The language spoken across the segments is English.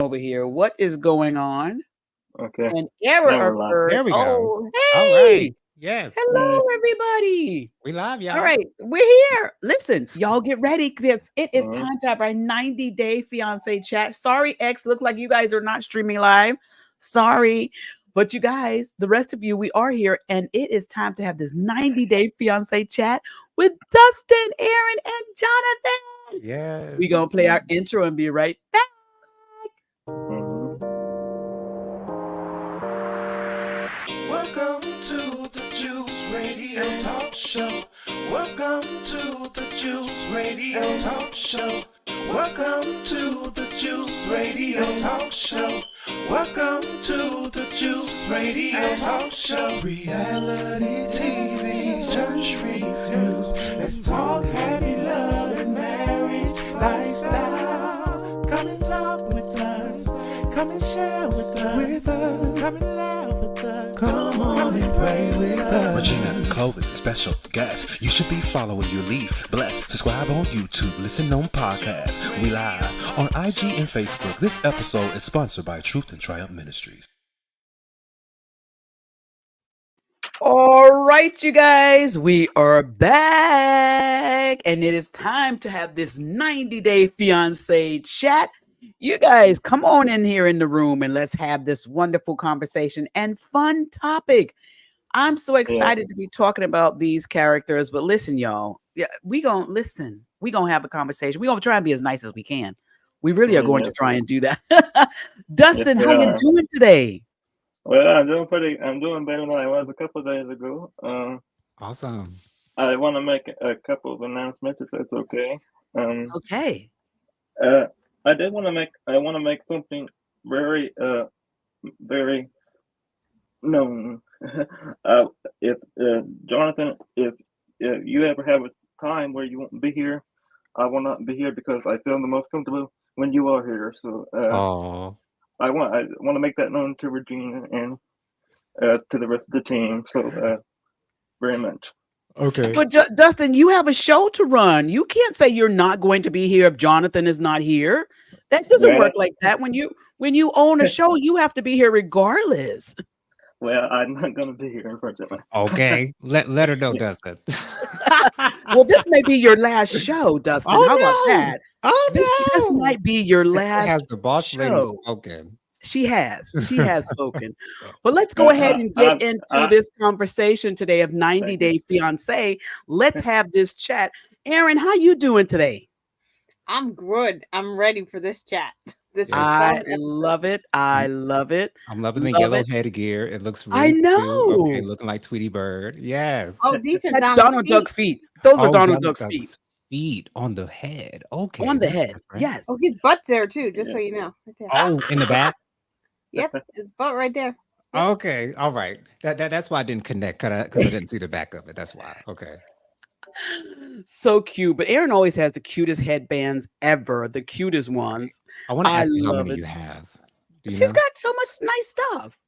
over here. What is going on? Okay. An error Now we're live. occurred. There we go. Oh, All hey. right. Yes. Hey. Hello, everybody. We love All y'all. right, we're here. Listen, y'all get ready because it is Mhm. time to have our 90-day fiance chat. Sorry, X, look like you guys are not streaming live. Sorry. But you guys, the rest of you, we are here, and it is time to have this 90-day fiance chat with Dustin, Aaron, and Jonathan. We're Yes. going to play our intro and be right back. Mhm. Welcome to the Juice Radio Talk Show. Welcome to the Juice Radio Talk Show. Welcome to the Juice Radio Talk Show. Welcome to the Juice Radio Talk Show. Reality TV's church reviews. Let's talk happy love and marriage lifestyle. Come and talk with us. Come and share with us. Come and laugh with us. Come on and pray with us. Regina Cole is a special guest. You should be following your lead. Bless. Subscribe on YouTube. Listen on podcasts. We live on IG and Facebook. This episode is sponsored by Truth and Triumph Ministries. All right, you guys, we are back, and it is time to have this 90-day fiance chat. You guys, come on in here in the room and let's have this wonderful conversation and fun topic. I'm so Yeah. excited to be talking about these characters, but listen, y'all, yeah, we gonna listen. We gonna have a conversation. We gonna try and be as nice as we can. We really are going to Yes. try and do that. Yes, Dustin, we how you are. doing today? Well, I'm doing better than I was a couple of days ago. Awesome. I want to make a couple of announcements if that's okay. Um, Okay. uh, I want to make something very, very known. uh, if Jonathan, if you ever have a time where you won't be here, I will not be here because I feel the most comfortable when you are here. So Oh, I want to make that known to Regina and to the rest of the team. So very much. okay. But Dustin, you have a show to run. You can't say you're not going to be here if Jonathan is not here. That doesn't Well, work like that. When you own a show, you have to be here regardless. well, I'm not gonna be here unfortunately. Okay. Let her know, Yeah. Dustin. Well, this may be your last show, Dustin. How about Oh no. that? This Oh no. might be your Has last the boss lady show. spoken? She has. She has spoken. But let's go ahead Uh, and I, get into I, this conversation today of Thank 90 you. Day Fiance. Let's have this chat. Aaron, how you doing today? I'm good. I'm ready for this chat. This Yes. fun I episode. love it. I I'm love it. I'm loving the Love yellow it. headgear. It looks I really cute. Okay, know. looking like Tweety Bird. Yes. Oh, these are That's Donald's Donald feet. Duck feet. Those are Oh, Donald Donald Duck's feet Duck's feet on the head. Okay, on the that's head. different. Yes. Oh, his butt's there too, just Yeah. so you know. Right there. Oh, in the back. Yep, his butt right there. Yep. Okay, all right. That's why I didn't connect because I didn't see the back of it. That's why. Okay. So cute. But Aaron always has the cutest headbands ever, the cutest ones. I want to I ask you how love many it. you have. Do you She's know? got so much nice stuff.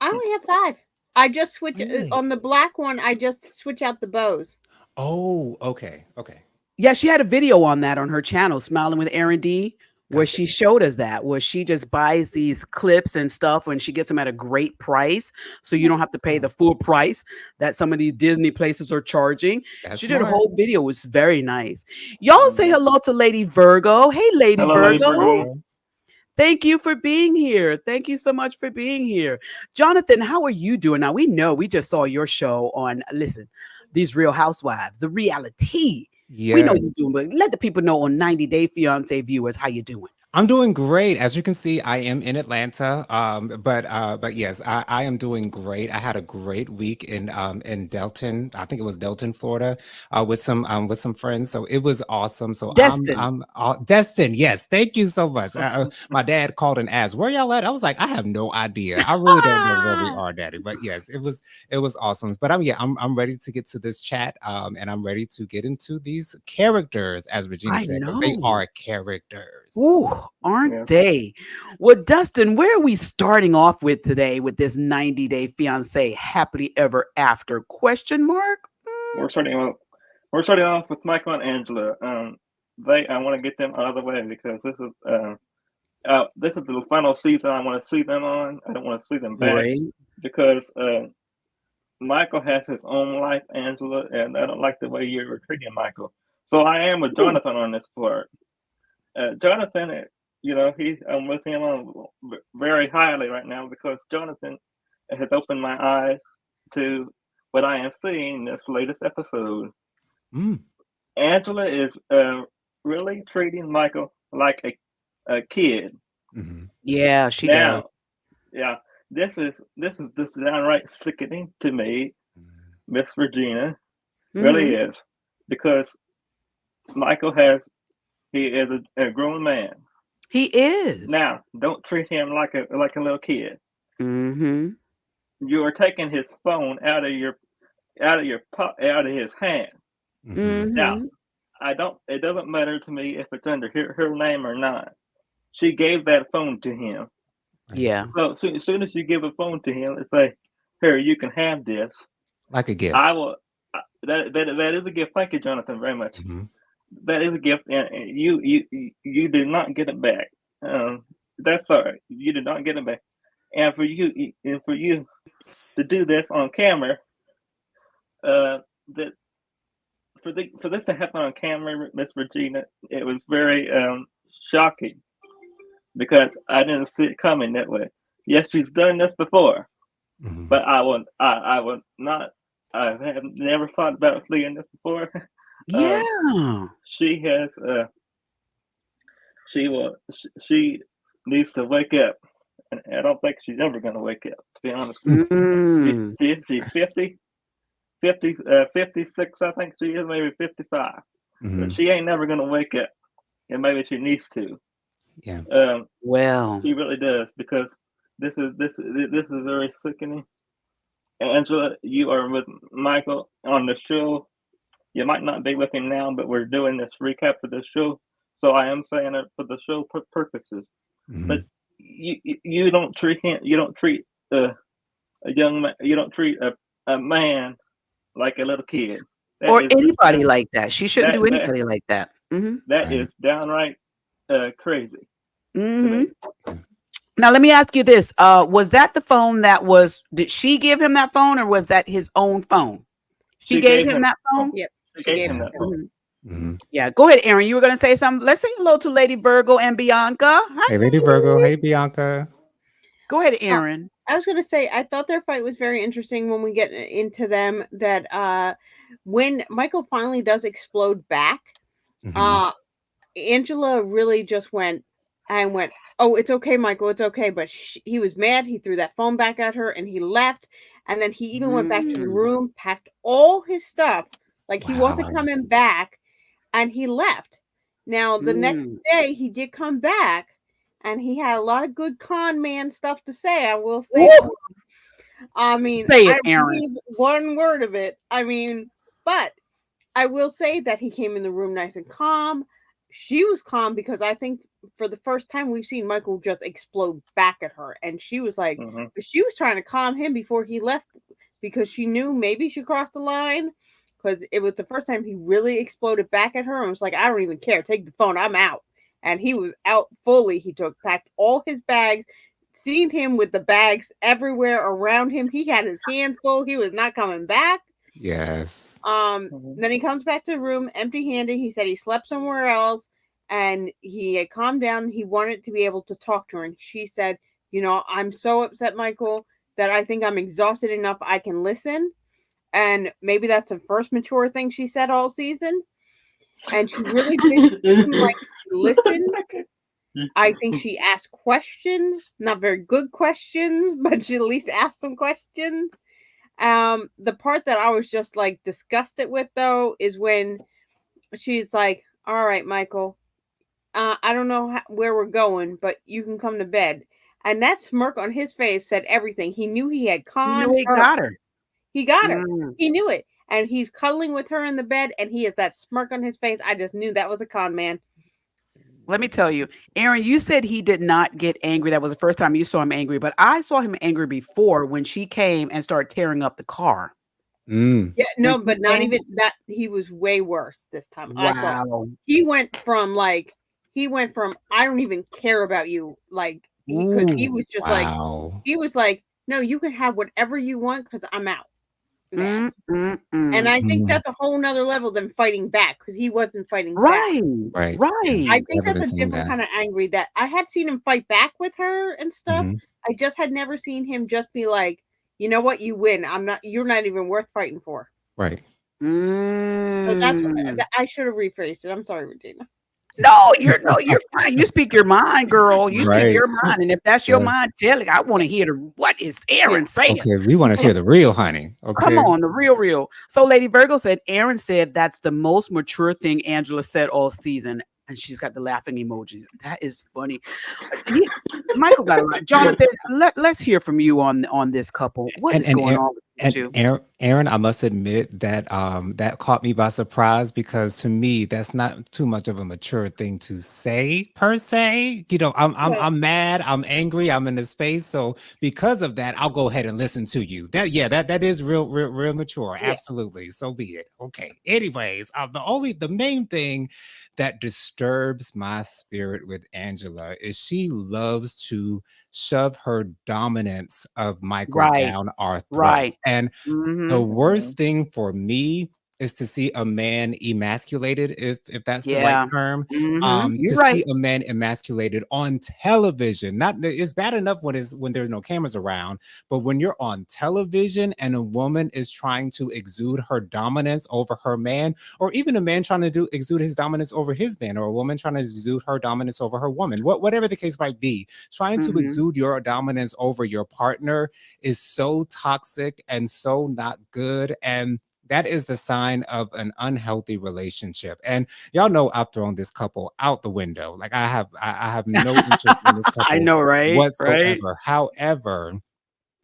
I only have 5. I just switch Really? on the black one. I just switch out the bows. Oh, okay, okay. Yeah, she had a video on that on her channel, Smiling with Aaron D, where Gotcha. she showed us that, where she just buys these clips and stuff and she gets them at a great price. So you don't have to pay the Awesome. full price that some of these Disney places are charging. That's She did a smart. whole video, it was very nice. Y'all say Mhm. hello to Lady Virgo. Hey, Lady Hello, Hey, Lady Virgo. Virgo. Virgo. Thank you for being here. Thank you so much for being here. Jonathan, how are you doing? Now, we know we just saw your show on, listen, these Real Housewives, the reality. We know Yeah. you're doing, but let the people know on 90 Day Fiance viewers how you doing. I'm doing great. As you can see, I am in Atlanta. But yes, I am doing great. I had a great week in Delton. I think it was Delton, Florida, with some friends. So it was awesome. So Destin. I'm Destin. Yes, thank you so much. My dad called and asked, "Where y'all at?" I was like, "I have no idea. I really don't know where we are, Daddy." But yes, it was awesome. But I'm ready to get to this chat. And I'm ready to get into these characters, as Regina I said, because they know. are characters. Ooh, aren't Yes. they? Well, Dustin, where are we starting off with today with this 90 Day Fiance happily ever after? Question mark? We're starting off. We're starting off with Michael and Angela. I want to get them out of the way because this is this is the final season I want to see them on. I don't want to see them back Right. because Michael has his own life, Angela, and I don't like the way you're treating Michael. So I am with Jonathan on this part. Jonathan, I'm with him on very highly right now because Jonathan has opened my eyes to what I am seeing this latest episode. Mm. Angela is really treating Michael like a kid. Mm-hmm. Yeah, she Now, does. yeah, this is just downright sickening to me, Miss Regina. Really Mhm. is because Michael he is a grown man. He is. Now, don't treat him like a little kid. Mhm. You are taking his phone out of his hand. Mm-hmm. Now, Mhm. I don't. It doesn't matter to me if it's under her name or not. She gave that phone to him. Yeah. So as soon as you give a phone to him and say, "Here, you can have this," Like a I gift. will. That is a gift. Thank you, Jonathan, very much. Mm-hmm. That is a gift, and you did not get it back. That's sorry. You did not get it back. And for you to do this on camera, that for this to happen on camera, Miss Regina, it was very shocking because I didn't see it coming that way. Yes, she's done this before, Mm-hmm. but I would not. I have never thought about seeing this before. um, Yeah. she has. She needs to wake up, and I don't think she's ever going to wake up. To be honest with you, Mm. she's 56. I think she is, maybe 55. Mm-hmm. But she ain't never going to wake up, and maybe she needs to. Yeah. Well. She really does because this is very sickening. Angela, you are with Michael on the show. You might not be with him now, but we're doing this recap for the show, so I am saying it for the show purposes. Mm-hmm. But you don't treat him. You don't treat a young man. You don't treat a man like a little kid. That Or is just anybody like that. She shouldn't that do that anybody like that. Mhm. that Right. is downright crazy to Mhm. me. Now let me ask you this. Was that the phone did she give him that phone or was that his own phone? She She gave gave him him that the phone. phone? Yep. She She gave gave him Yeah. him that the phone. phone. Mhm. Mm-hmm. Yeah, go ahead, Aaron. You were gonna say something. Let's say hello to Lady Virgo and Bianca. Hi, Hey, Lady Virgo. Hey, ladies. Bianca. Go ahead, Uh, Aaron. I was gonna say I thought their fight was very interesting when we get into them. That when Michael finally does explode back, Mm-hmm. uh, Angela really just went, "Oh, it's okay, Michael, it's okay." But he was mad. He threw that phone back at her, and he left. And then he even went back to the Mm. room, packed all his stuff, like he wasn't Wow. coming back, and he left. Now the next Mm. day, he did come back, and he had a lot of good con man stuff to say. I will say Woo! so. I mean, Say I it, don't Aaron. believe one word of it. I mean, but I will say that he came in the room nice and calm. She was calm because I think for the first time we've seen Michael just explode back at her. And she was like, Hmm. she was trying to calm him before he left because she knew maybe she crossed the line. Because it was the first time he really exploded back at her and was like, I don't even care. Take the phone. I'm out. And he was out fully. He packed all his bags. Seeing him with the bags everywhere around him, he had his hands full. He was not coming back. Yes. Hmm. Then he comes back to the room empty-handed. He said he slept somewhere else and he had calmed down. He wanted to be able to talk to her. And she said, I'm so upset, Michael, that I think I'm exhausted enough I can listen. And maybe that's the first mature thing she said all season. And she really did seem like she listened. I think she asked questions, not very good questions, but she at least asked some questions. The part that I was just like disgusted with though is when she's like, "All right, Michael, I don't know where we're going, but you can come to bed." And that smirk on his face said everything. He knew he had You knew conned he her. got her. He got her. Mm. He knew it. And he's cuddling with her in the bed, and he has that smirk on his face. I just knew that was a con man. Let me tell you, Aaron, you said he did not get angry. That was the first time you saw him angry, but I saw him angry before when she came and started tearing up the car. Mm. Yeah, When no, she but not came, even that. He was way worse this time. I thought wow. he went from like he went from I don't even care about you, like because he Ooh. was just like Wow. he was like, no, you can have whatever you want because I'm out. Man. And Mm. I think Mm. that's a whole nother level than fighting back because he wasn't fighting back. Right. Right. Right. I think Haven't that's a seen different that. kind of angry that I had seen him fight back with her and stuff. Mhm. I just had never seen him just be like, you know what, you win. You're not even worth fighting for. Right. So Mm. I should have rephrased it. I'm sorry, Regina. No, you're fine. You speak your mind, girl. You speak Right. your mind, and if that's your Yes. mind, tell it. I want to hear what is Aaron saying. Okay, we want to hear the real honey. Come Okay. on, the real. So Lady Virgo said, Aaron said that's the most mature thing Angela said all season. And she's got the laughing emojis. That is funny. He, Michael got a lot. Jonathan, let's hear from you on this couple. What is And going on with you two? Aaron, I must admit that that caught me by surprise because to me that's not too much of a mature thing to say per se. You know, I'm mad, I'm angry, I'm in a space. So because of that, I'll go ahead and listen to you. That is real mature. Yeah. Absolutely. So be it. Okay. Anyways, the main thing that disturbs my spirit with Angela is she loves to shove her dominance of Michael Right, down our throat. right. And the Mm-hmm. worst thing for me is to see a man emasculated, if that's the right Yeah. term. Mm-hmm. You're To right. see a man emasculated on television. Not it's bad enough when there's no cameras around, but when you're on television and a woman is trying to exude her dominance over her man, or even a man trying to exude his dominance over his man, or a woman trying to exude her dominance over her woman, whatever the case might be, trying to Mm-hmm. exude your dominance over your partner is so toxic and so not good. And that is the sign of an unhealthy relationship. And y'all know I've thrown this couple out the window. Like I have no interest in this I couple know, right? Right. whatsoever. However,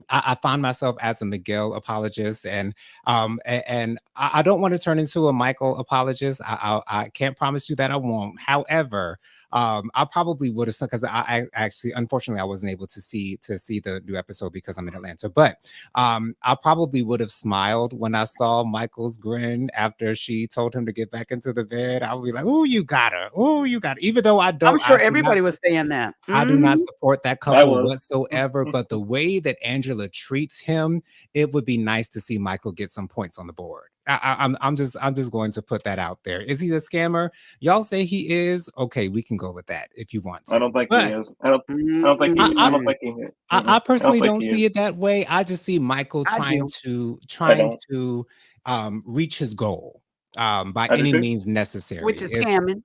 I find myself as a Miguel apologist, and I don't want to turn into a Michael apologist. I can't promise you that I won't. However, I probably would have, because I actually, unfortunately, I wasn't able to see the new episode because I'm in Atlanta. But I probably would have smiled when I saw Michael's grin after she told him to get back into the bed. I would be like, "Oh, you got her! Oh, you got her!" Even though I'm I sure do not everybody was saying that. I do not Mhm. support that I couple was. whatsoever, but the way that Angela treats him, it would be nice to see Michael get some points on the board. I'm just going to put that out there. Is he a scammer? Y'all say he is. Okay, we can go with that if you want I to. don't think he But is. I don't think he. I don't Mm-mm. think he is. I I don't personally think don't he is. see it that way. I just see Michael I do. I don't. reach his goal by I do any too. means Which necessary. is scamming.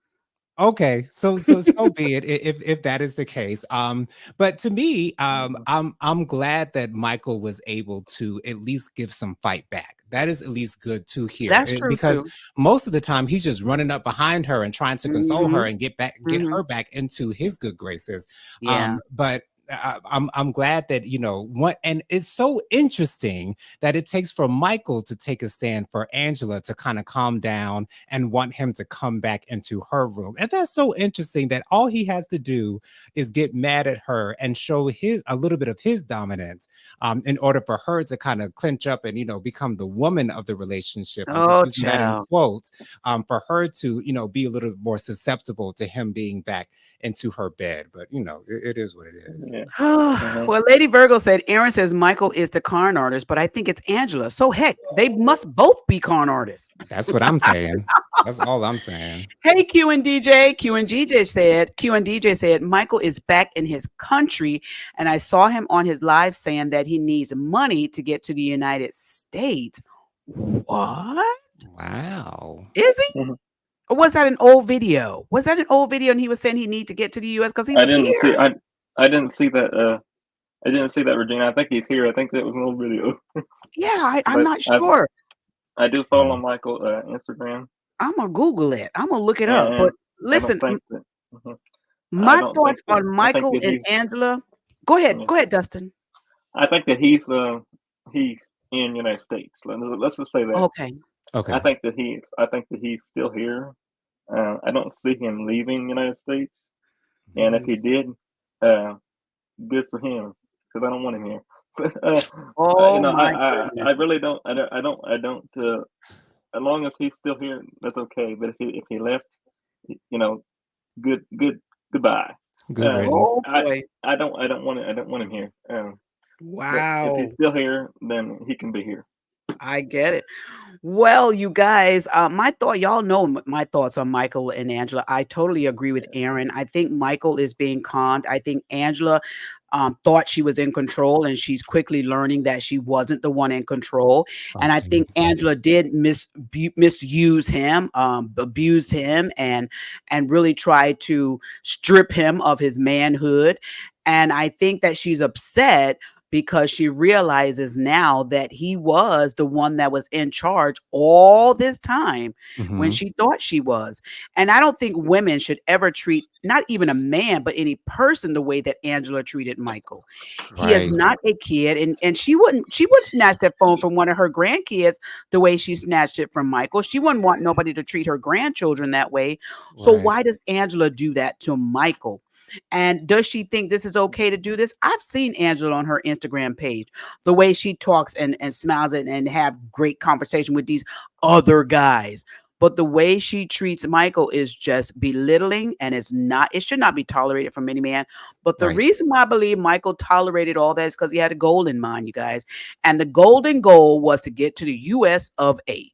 Okay, so be it if that is the case. But to me, I'm glad that Michael was able to at least give some fight back. That is at least good to hear That's true because too. most of the time he's just running up behind her and trying to console her Mhm. and get Mhm. her back into his good graces. Yeah. But I'm glad that what, and it's so interesting that it takes for Michael to take a stand for Angela to kind of calm down and want him to come back into her room. And that's so interesting that all he has to do is get mad at her and show a little bit of his dominance in order for her to kind of clinch up and become the woman of the relationship. I'm just Oh, using that in child. quotes for her to be a little more susceptible to him being back into her bed. But it is what it is. Yeah. Mhm. Well, Lady Virgo said Aaron says Michael is the con artist, but I think it's Angela. So heck, they must both be con artists. That's what I'm saying. That's all I'm saying. Hey, Q and DJ. Q and DJ said Michael is back in his country, and I saw him on his live saying that he needs money to get to the United States. What? Wow. Is he? Mhm. Or was that an old video? Was that an old video and he was saying he need to get to the US because he I was didn't see. here? I didn't see that. I didn't see that, Regina. I think he's here. I think that was an old video. Yeah, I'm But not sure. I do follow Michael Instagram, I'm gonna Google it. I'm gonna look it up. But and I don't listen, think that. Mhm. I my don't think thoughts that. on I think Michael that and he's. Angela. Go ahead. Yeah, Go ahead, Dustin. I think that he's in United States. Let's just say that. Okay. Okay. I think that he's still here. I don't see him leaving United States. And if he did, uh, good for him because I don't want him here. Oh my I goodness. really don't. I don't. As long as he's still here, that's okay. But if he left, you know, goodbye. Good Oh riddance. boy. I don't want him here. But if Wow. he's still here, then he can be here. I get it. Well, you guys, my thought, y'all know my thoughts on Michael and Angela. I totally agree with Aaron. I think Michael is being conned. I think Angela thought she was in control, and she's quickly learning that she wasn't the one in control. And I Okay. think Angela did misuse him, abuse him, and really try to strip him of his manhood. And I think that she's upset because she realizes now that he was the one that was in charge all this time when Hmm. she thought she was. And I don't think women should ever treat not even a man, but any person the way that Angela treated Michael. He is Right. not a kid, and she wouldn't snatch that phone from one of her grandkids the way she snatched it from Michael. She wouldn't want nobody to treat her grandchildren that way. So Right. why does Angela do that to Michael? And does she think this is okay to do this? I've seen Angela on her Instagram page, the way she talks and smiles and have great conversation with these other guys. But the way she treats Michael is just belittling, and it should not be tolerated from any man. But the Right. reason why I believe Michael tolerated all that is because he had a goal in mind, you guys. And the golden goal was to get to the US of A,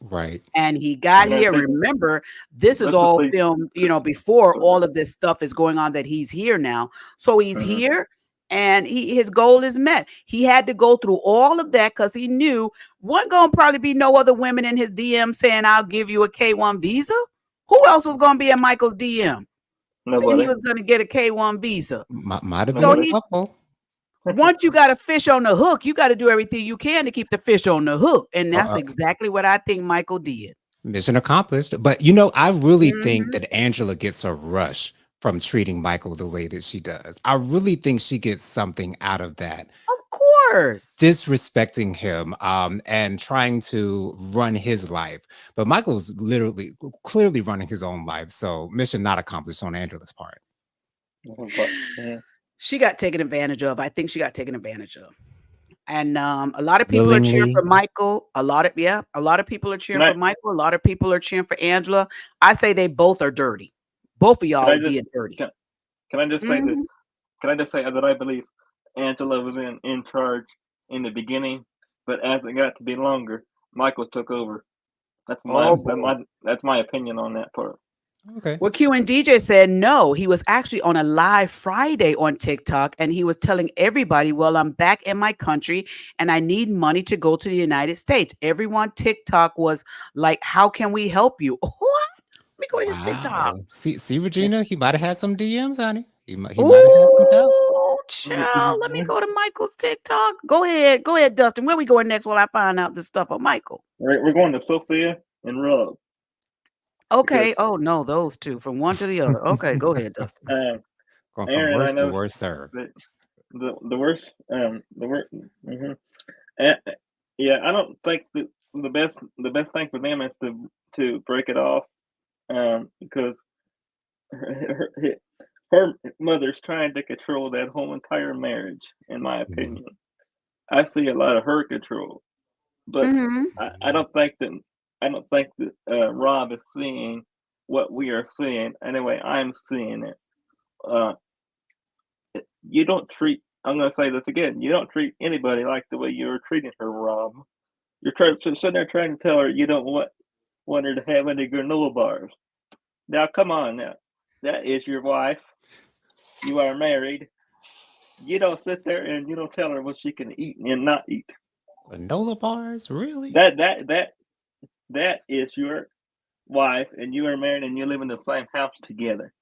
Right. and he got And I here. think Remember, this is let's just all say, filmed, before all of this stuff is going on that he's here now. So he's mhm, here and his goal is met. He had to go through all of that because he knew wasn't gonna probably be no other women in his DM saying, I'll give you a K1 visa. Who else was gonna be in Michael's DM? Saying he nobody, was gonna get a K1 visa. Might have been So a nobody. he couple. once you got a fish on the hook, you got to do everything you can to keep the fish on the hook. And that's Uh, exactly what I think Michael did. Mission accomplished. But I really think Mhm. that Angela gets a rush from treating Michael the way that she does. I really think she gets something out of that. Of course. Disrespecting him and trying to run his life. But Michael's literally clearly running his own life. So mission not accomplished on Angela's part. But yeah, She got taken advantage of. I think she got taken advantage of. And a lot of people are cheering for Willingly. Michael. A lot of people are cheering can I for Michael. A lot of people are cheering for Angela. I say they both are dirty. Both of can I y'all just did dirty. can, can I just say that Mhm. can I just say that I believe Angela was in charge in the beginning, but as it got to be longer, Michael took over. Oh boy. That's my opinion on that part. Okay. Well, Q and DJ said no. He was actually on a live Friday on TikTok and he was telling everybody, well, I'm back in my country and I need money to go to the United States. Everyone TikTok was like, how can we help you? What? Let me go to his TikTok. Wow. See, Regina, he might have had some DMs, honey. He might have had some help. Ooh, child. Let me go to Michael's TikTok. Go ahead. Go ahead, Dustin. Where we going next while I find out this stuff on Michael? We're going to Sophia and Rob because Okay. Oh no, those two from one to the other. Okay, go ahead, Dustin. uh, Going from Aaron and I worst to know worst, sir. that the worst the worst. Uh, yeah, I don't think that the best thing for them is to break it off because her, her, her mother's trying to control that whole entire marriage. In my Mhm. opinion, I see a lot of her control, but Mm-hmm. I don't think that Rob is seeing what we are seeing. Anyway, I'm seeing it. Uh, you don't treat. I'm going to say this again. You don't treat anybody like the way you're treating her, Rob. Sitting there trying to tell her you don't want her to have any granola bars. Now, come on, now, that is your wife. You are married. You don't sit there and you don't tell her what she can eat and not eat. Granola bars, really? That is your wife, and you are married, and you live in the same house together.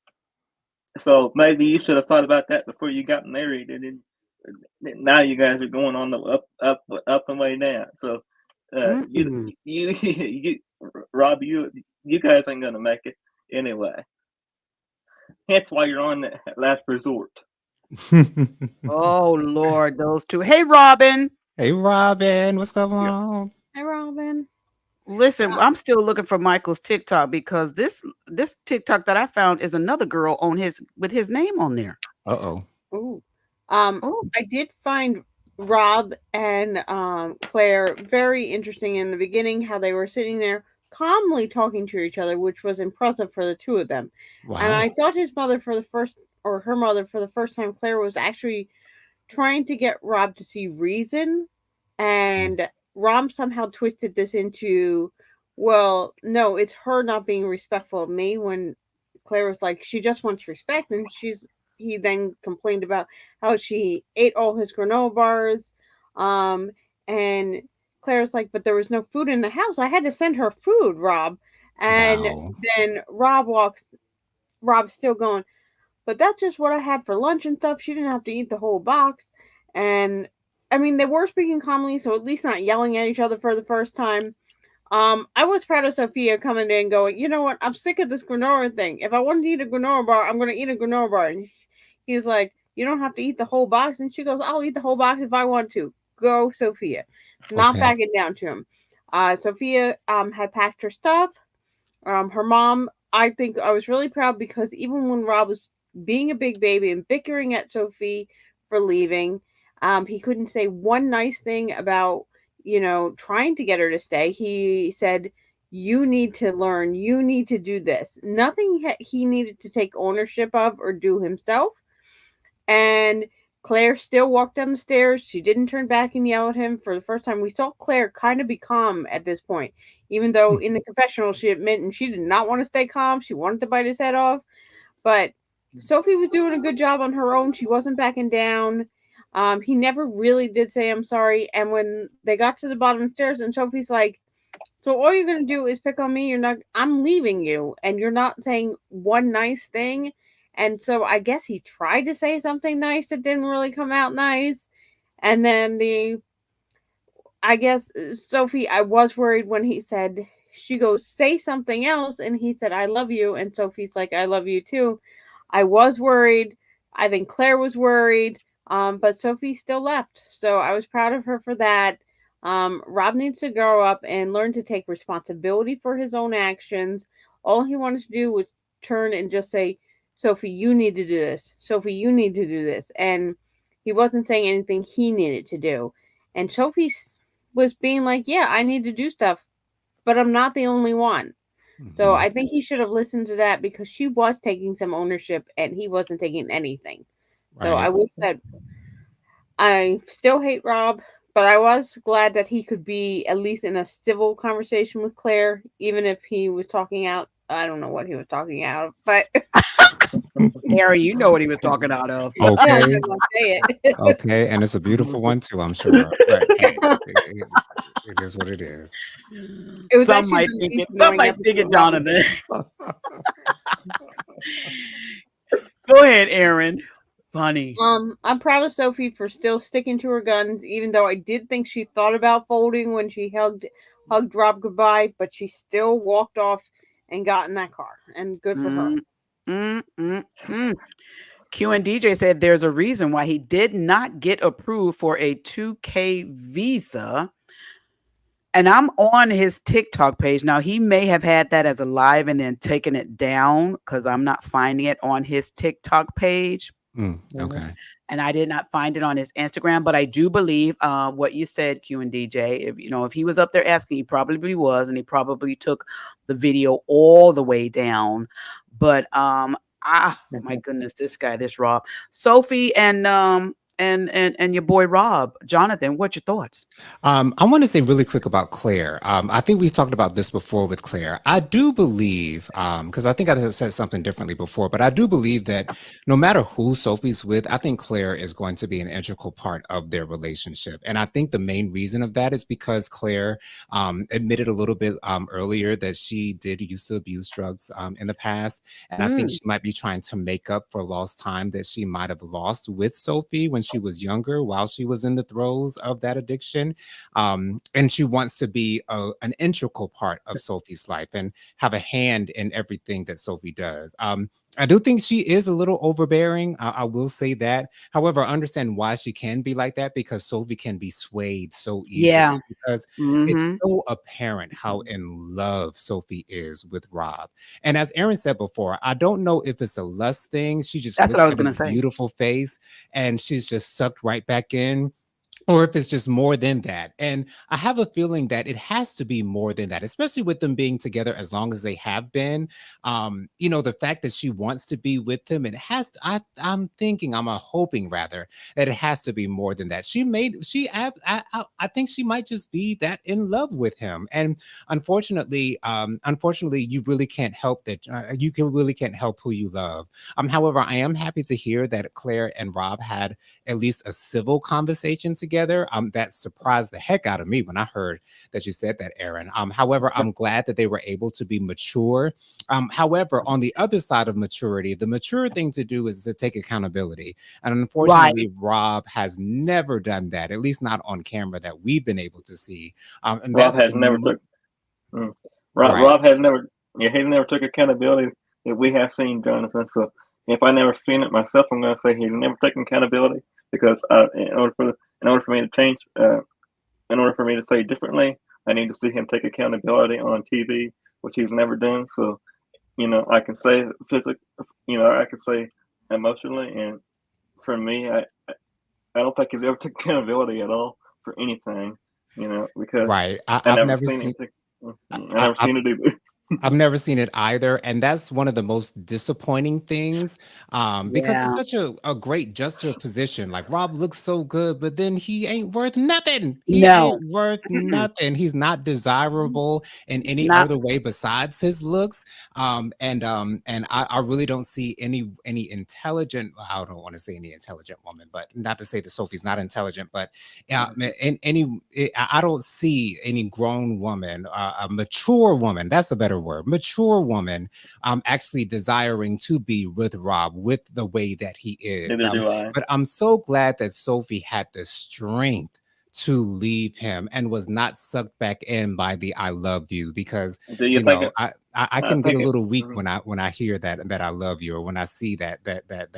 So maybe you should have thought about that before you got married, and then now you guys are going on the up and way down. So Mm-mm. Rob, you guys ain't gonna make it anyway. Hence why you're on that last resort. Oh Lord, those two. Hey, Robin. Hey, Robin, what's going Yeah. on? Hi, Robin. Listen, I'm still looking for Michael's TikTok because this TikTok that I found is another girl on his with his name on there. Uh-oh. Ooh. Oh, I did find Rob and Claire very interesting in the beginning, how they were sitting there calmly talking to each other, which was impressive for the two of them. And Wow. I thought his mother for the first, or her mother for the first time, Claire was actually trying to get Rob to see reason, Mm. and Rob somehow twisted this into, well, no, it's her not being respectful of me, when Claire was like, she just wants respect, and he then complained about how she ate all his granola bars, um, and Claire was like, but there was no food in the house. I had to send her food, Rob. And Wow. then Rob's still going, but that's just what I had for lunch and stuff. She didn't have to eat the whole box. And I mean, they were speaking calmly, so at least not yelling at each other for the first time. I was proud of Sophia coming in and going, you know what? I'm sick of this granola thing. If I wanted to eat a granola bar, I'm going to eat a granola bar. And he's like, you don't have to eat the whole box. And she goes, I'll eat the whole box if I want to. Go, Sophia. Not Okay. backing down to him. Sophia had packed her stuff. Her mom, I think I was really proud because even when Rob was being a big baby and bickering at Sophie for leaving, he couldn't say one nice thing about, trying to get her to stay. He said, you need to learn, you need to do this. Nothing he needed to take ownership of or do himself. And Claire still walked down the stairs. She didn't turn back and yell at him. For the first time, we saw Claire kind of be calm at this point, even though in the confessional she admitted she did not want to stay calm. She wanted to bite his head off. But Sophie was doing a good job on her own. She wasn't backing down. He never really did say I'm sorry. And when they got to the bottom of the stairs, and Sophie's like, so all you're gonna do is pick on me. You're not. I'm leaving you, and you're not saying one nice thing. And so I guess he tried to say something nice that didn't really come out nice. And then I guess Sophie, I was worried when he said, she goes, say something else, and he said, I love you, and Sophie's like, I love you too. I was worried. I think Claire was worried. But Sophie still left. So I was proud of her for that. Rob needs to grow up and learn to take responsibility for his own actions. All he wanted to do was turn and just say, Sophie, you need to do this. Sophie, you need to do this. And he wasn't saying anything he needed to do. And Sophie was being like, yeah, I need to do stuff, but I'm not the only one. So Mhm. I think he should have listened to that because she was taking some ownership and he wasn't taking anything. So I Right. wish that, I still hate Rob, but I was glad that he could be at least in a civil conversation with Claire, even if he was talking out. I don't know what he was talking out of, but Harry, you know what he was talking out of. yeah, I'm Okay. not gonna say it. Okay. And it's a beautiful one too, I'm sure. But hey, it is what it is. It was actually the least Some annoying might think episode it, of Robin. Jonathan. Go ahead, Aaron. Funny. I'm proud of Sophie for still sticking to her guns, even though I did think she thought about folding when she hugged Rob goodbye, but she still walked off and got in that car, and good for her. Mm, mm, mm, mm. Q and DJ said there's a reason why he did not get approved for a 2K visa. And I'm on his TikTok page. Now, he may have had that as a live and then taken it down because I'm not finding it on his TikTok page. Okay. And I did not find it on his Instagram, but I do believe what you said, Q and DJ. If he was up there asking, he probably was, and he probably took the video all the way down. But my goodness, this Rob, Sophie, and your boy Rob, Jonathan. What's your thoughts? I want to say really quick about Claire. I think we've talked about this before with Claire. I do believe, because I think I said something differently before, but I do believe that no matter who Sophie's with, I think Claire is going to be an integral part of their relationship. And I think the main reason of that is because Claire admitted a little bit earlier that she did used to abuse drugs in the past. And I think she might be trying to make up for lost time that she might have lost with Sophie when she was younger, while she was in the throes of that addiction. And she wants to be an integral part of Sophie's life and have a hand in everything that Sophie does. I do think she is a little overbearing. I will say that. However, I understand why she can be like that, because Sophie can be swayed so Yeah. easily, because it's so apparent how in love Sophie is with Rob. And as Aaron said before, I don't know if it's a lust thing. She just That's what looks I was at gonna his say. beautiful face and she's just sucked right back in. or if it's just more than that. And I have a feeling that it has to be more than that, especially with them being together as long as they have been. The fact that she wants to be with him, it has to, I'm thinking, hoping rather, that it has to be more than that. I think she might just be that in love with him. And unfortunately, you really can't help that. Really can't help who you love. However, I am happy to hear that Claire and Rob had at least a civil conversation together. That surprised the heck out of me when I heard that you said that, Aaron. However, I'm glad that they were able to be mature. However, on the other side of maturity, the mature thing to do is to take accountability. And Right. unfortunately, Rob has never done that, at least not on camera that we've been able to see. And Rob that's has never took. right. Rob has never. Yeah, he never took accountability that we have seen, Jonathan. So if I never seen it myself, I'm going to say he's never taken accountability because in order for me to change, in order for me to say differently, I need to see him take accountability on TV, which he's never done. So I can say physically, I can say emotionally, and for me, I don't think he's ever took accountability at all for anything, because Right. I never seen it. I never I, seen it either. I've never seen it either. And that's one of the most disappointing things, because it's Yeah. such a great juxtaposition. Like Rob looks so good, but then he ain't worth nothing. He ain't No. worth Mm-mm. nothing. He's not desirable in any Not other way besides his looks. And I really don't see any intelligent, I don't want to say any intelligent woman, but not to say that Sophie's not intelligent, but I don't see any grown woman, a mature woman. That's the better word, mature woman, actually desiring to be with Rob with the way that he is. Neither do I. But I'm so glad that Sophie had the strength to leave him and was not sucked back in by the "I love you," because Do you think it? I I can get a think it. little weak when I hear that "I love you," or when I see that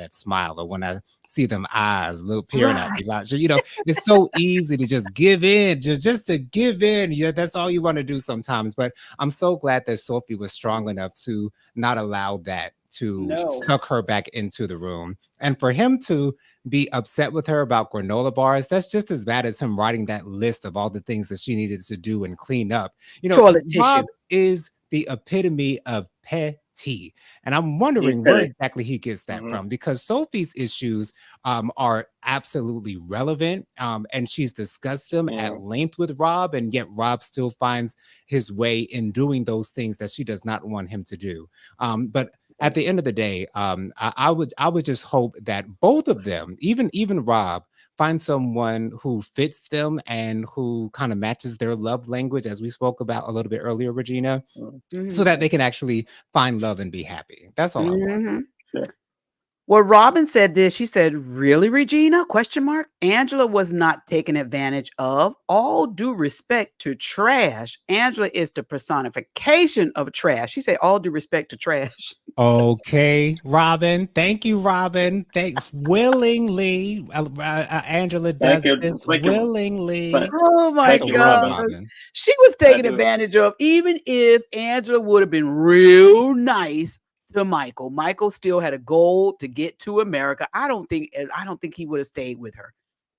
smile, or when I see them eyes little peering at me. right. Like, so, it's so easy to just give in, just to give in. Yeah, that's all you want to do sometimes. But I'm so glad that Sophie was strong enough to not allow that to No. suck her back into the room. And for him to be upset with her about granola bars, that's just as bad as him writing that list of all the things that she needed to do and clean up. Toilet tissue. Rob is the epitome of petty. And I'm He's wondering where petty. exactly he gets that Hmm. from, because Sophie's issues are absolutely relevant. And she's discussed them Yeah. at length with Rob, and yet Rob still finds his way in doing those things that she does not want him to do. But at the end of the day, I would just hope that both of them, even Rob, find someone who fits them and who kind of matches their love language, as we spoke about a little bit earlier, Regina, so Hmm. that they can actually find love and be happy. That's all I want. Hmm. Sure. Well, Robin said this. She said, "Really, Regina? Question mark. Angela was not taken advantage of. All due respect to trash. Angela is the personification of trash." She said, "All due respect to trash." Okay, Robin. Thank you, Robin. Thanks willingly. Angela Thank does you. this Thank you. willingly. Thank, Oh my That's thank a you, word, gosh. Robin. Robin. She was I taken do. advantage of, even if Angela would have been real nice to Michael. Michael still had a goal to get to America. I don't think he would have stayed with her.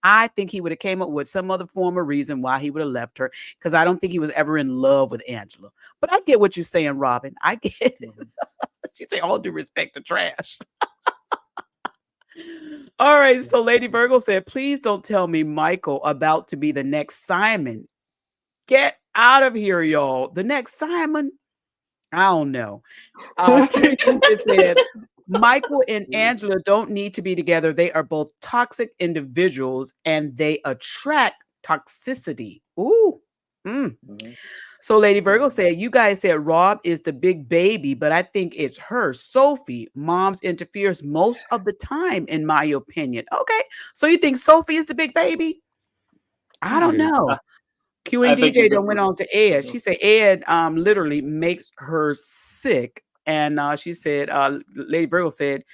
I think he would have came up with some other form of reason why he would have left her, because I don't think he was ever in love with Angela. But I get what you're saying, Robin. I get it. Mhm. She say, "All due respect to trash." All right. So Lady Virgo said, "Please don't tell me Michael about to be the next Simon. Get out of here, y'all. The next Simon? I don't know." QED said, "Michael and Angela don't need to be together. They are both toxic individuals and they attract toxicity." Ooh. Mm. Mhm. So Lady Virgo said, "You guys said Rob is the big baby, but I think it's her, Sophie. Mom's interferes most of the time, in my opinion." Okay. So you think Sophie is the big baby? I don't Yes. know. I, Q and I think DJ it's then went on to Ed. She said Ed literally makes her sick. And she said, Lady Virgo said,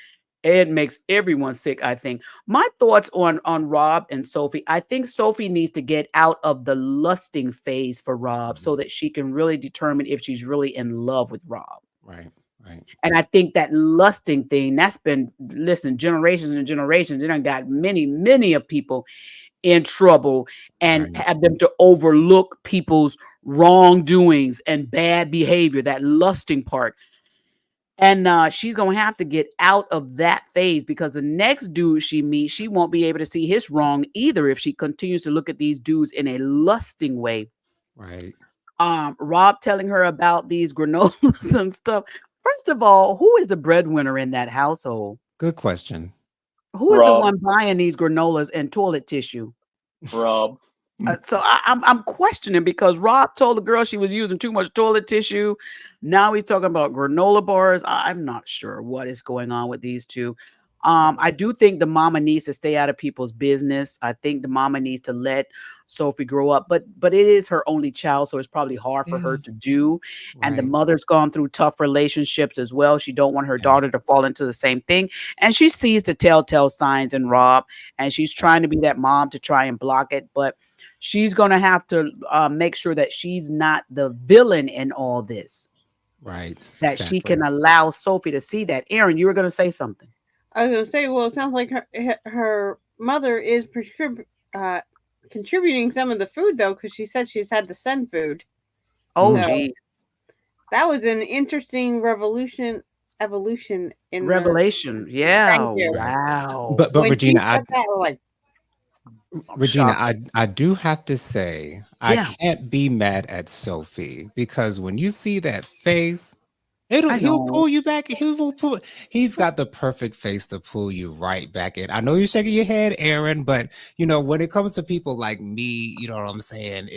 Ed makes everyone sick, I think. My thoughts on Rob and Sophie. I think Sophie needs to get out of the lusting phase for Rob so that she can really determine if she's really in love with Rob. Right. Right. And I think that lusting thing, that's been, listen, generations and generations. It done got many, many of people in trouble and Right. have them to overlook people's wrongdoings and bad behavior, that lusting part. And she's gonna have to get out of that phase because the next dude she meets, she won't be able to see his wrong either if she continues to look at these dudes in a lusting way. Right. Rob telling her about these granolas and stuff. First of all, who is the breadwinner in that household? Good question. Who is the Rob, one buying these granolas and toilet tissue? Rob. So I'm questioning because Rob told the girl she was using too much toilet tissue. Now he's talking about granola bars. I'm not sure what is going on with these two. I do think the mama needs to stay out of people's business. I think the mama needs to let Sophie grow up, but it is her only child, so it's probably hard for her Yeah. to do. And the Right. mother's gone through tough relationships as well. She don't want her daughter Yes. to fall into the same thing, and she sees the telltale signs in Rob, and she's trying to be that mom to try and block it, but she's going to have to make sure that she's not the villain in all this, Right. that she Exactly. can allow Sophie to see that. Aaron, you were going to say something. I was gonna say, well, it sounds like her mother is uh, contributing some of the food though, because she said she's had to send food. Oh, Mm. So geez. that was an interesting evolution in the. Revelation. Yeah. Thank you. Right. Wow. But When she Regina, said that, I was like, I'm Regina, shocked. I do have to say, I Yeah, can't be mad at Sophie because when you see that face, I he'll know. pull you back. He's got the perfect face to pull you right back in. I know you're shaking your head, Aaron, but when it comes to people like me, you know what I'm saying?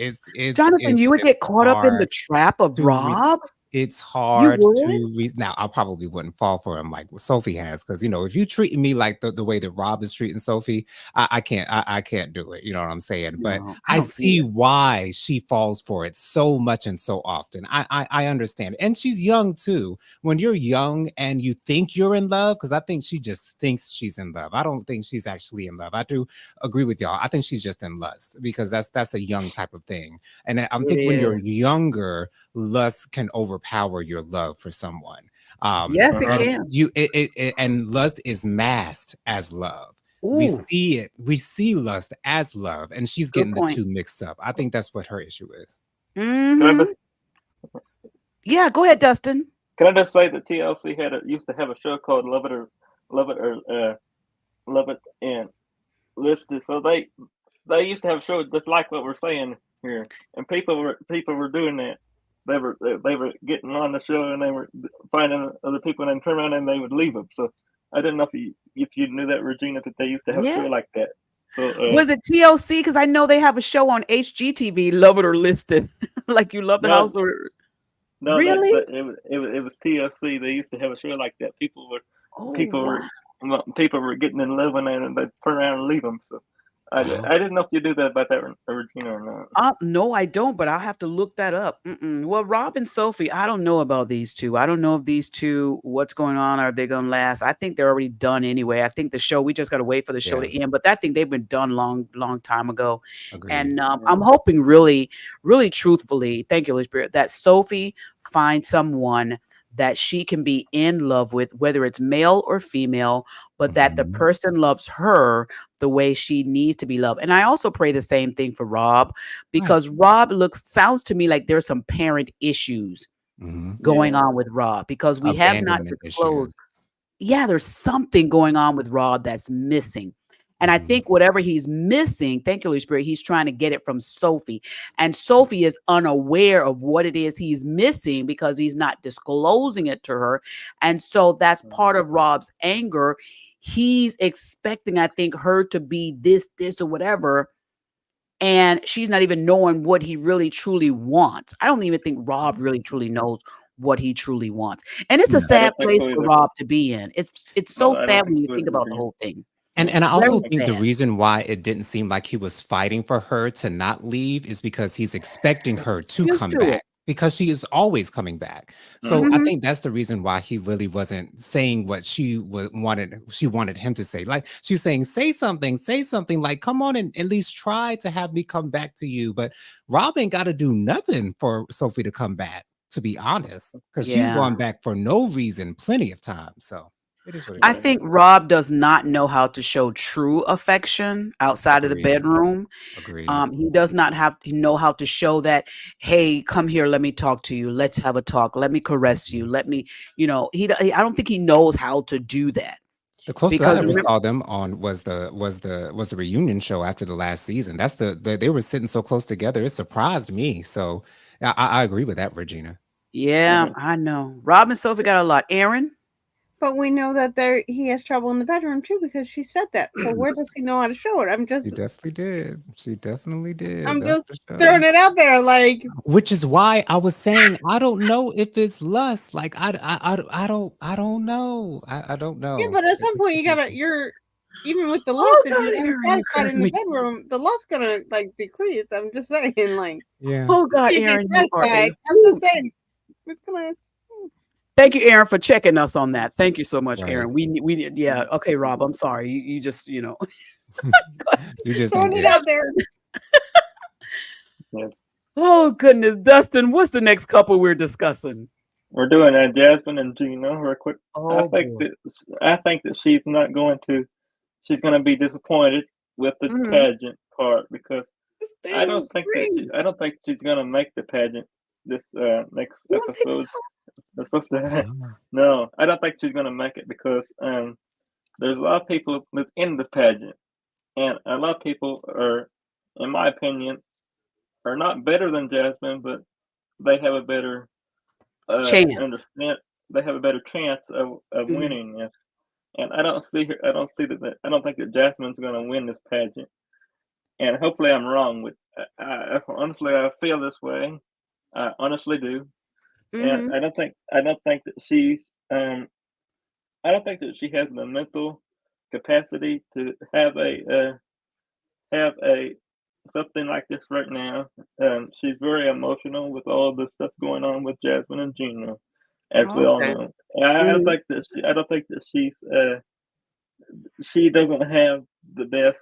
Jonathan, you would It's get caught up in the hard trap of to re Rob? it's You hard would? to now I probably wouldn't fall for him like what Sophie has because if you treat me like the way that Rob is treating Sophie, I can't do it. You know what I'm saying? But No, I I don't see see it. why she falls for it so much and so often. I understand. And she's young too. When you're young and you think you're in love, because I think she just thinks she's in love. I don't think she's actually in love. I do agree with y'all. I think she's just in lust because that's a young type of thing. And I It think when you're is. younger, lust can overpower your love for someone. Yes, it And can. and lust is masked as love. We Ooh, see it. We see lust as love, and she's good getting the point. two mixed up. I think that's what her issue is. Can I Hmm. just Yeah, go ahead, Dustin. can I just say that TLC used to have a show called Love It or Love It and Listed. So they used to have shows just like what we're saying here, and people were doing that. They were getting on the show and they were finding other people and then turn around and they would leave them. So I didn't know if you knew that, Regina, that they used to have a show Yeah. like that. So Was it TLC? Because I know they have a show on HGTV, Love It or Listed. Like you love the house no, or no, really? it was TLC. They used to have a show like that. Oh People wow. were people were getting in love and then they turn around and leave them. So Wow. I didn't know if you do that about that, Regina, or not. No, I don't, but I'll have to look that up. Mm-mm. Well, Rob and Sophie, I don't know about these two. I don't know if these two, what's going on? Are they going to last? I think they're already done anyway. I think the show, we just got to wait for the show Yeah. to end, but I think they've been done long time ago. Agreed. And I'm hoping really, really truthfully, thank you, Holy Spirit, that Sophie finds someone that she can be in love with, whether it's male or female, but that the Mhm. person loves her the way she needs to be loved. And I also pray the same thing for Rob Right. because Rob sounds to me like there's some parent issues Mhm. going Yeah. on with Rob because we have not Abandonment issues. disclosed. Yeah, there's something going on with Rob that's missing. And I Mhm. think whatever he's missing, thank you, Holy Spirit, he's trying to get it from Sophie. And Sophie is unaware of what it is he's missing because he's not disclosing it to her. And so that's part of Rob's anger. He's expecting, I think, her to be this, or whatever, and she's not even knowing what he really truly wants. I don't even think Rob really truly knows what he truly wants. And it's a No. I sad don't think place so for either. Rob to be in. It's No, so I don't sad think when you so think either, about the Regina. whole thing. No, And I I Very also don't think think so. the sad. reason why it didn't seem like he was fighting for her to not leave is because he's expecting her to Used come to it. back because she is always coming back. So I Mm-hmm. Mhm. think that's the reason why he really wasn't saying what she wanted him to say. Like she was saying, say something like, come on and at least try to have me come back to you. But Rob ain't got to do nothing for Sophie to come back, to be honest, because she's Yeah. gone back for no reason plenty of times. So It is what it I Yeah. is. think Rob does not know how to show true affection outside of the Agreed. bedroom. Agreed. He does not have to know how to show that, hey, come here, let me talk to you. Let's have a talk. Let me caress you. Mhm. Let me, I don't think he knows how to do that The closest I because ever remember, saw them on was the reunion show after the last season. That's they were sitting so close together. It surprised me. So I agree with that, Regina. yeah, Hmm. I know. Rob and Sophie got a lot. Aaron, But we know that he has trouble in the bedroom too because she said that. So where does he know how to show it? She definitely did. She definitely did. I'm That's just for sure. throwing it out there. Like, Which is why I was saying I don't know if it's lust. Like I don't know. I don't yeah, know. but at some It's point confusing. you're even with the lust, oh if God, you're Aaron, you unsatisfied crack in the me. bedroom, the lust gonna like decrease. I'm just saying, like, Yeah. Oh God, you get Aaron, you are a satisfied. I'm just hoot. saying, it's gonna. Thank you, Aaron, for checking us on that. Thank you so much, Right. Aaron. Yeah. Okay, Rob, I'm sorry. You just, You just don't Throwing it get it. out there. Yes. Oh goodness, Dustin, what's the next couple we're discussing? We're doing Jasmine and Gina real quick. I Oh think boy. that I think that she's not going to. She's going to be disappointed with the Mhm. pageant part because They agree. I don't think she's going to make the pageant this next You don't think episode. so? They're supposed to. Oh, No, I don't think she's going to make it because there's a lot of people that's in the pageant, and a lot of people are, in my opinion, are not better than Jasmine, but they have a better Chance. understand. They have a better chance of Mhm. winning this. And I don't see her. I don't see I don't think that Jasmine's going to win this pageant. And hopefully, I'm wrong. With honestly, I feel this way. I honestly do. And Mhm. I don't think that she's. I don't think that she has the mental capacity to have a something like this right now. She's very emotional with all the stuff going on with Jasmine and Gina, as we all Okay. know. I don't Mhm. think that I don't think that she doesn't have the best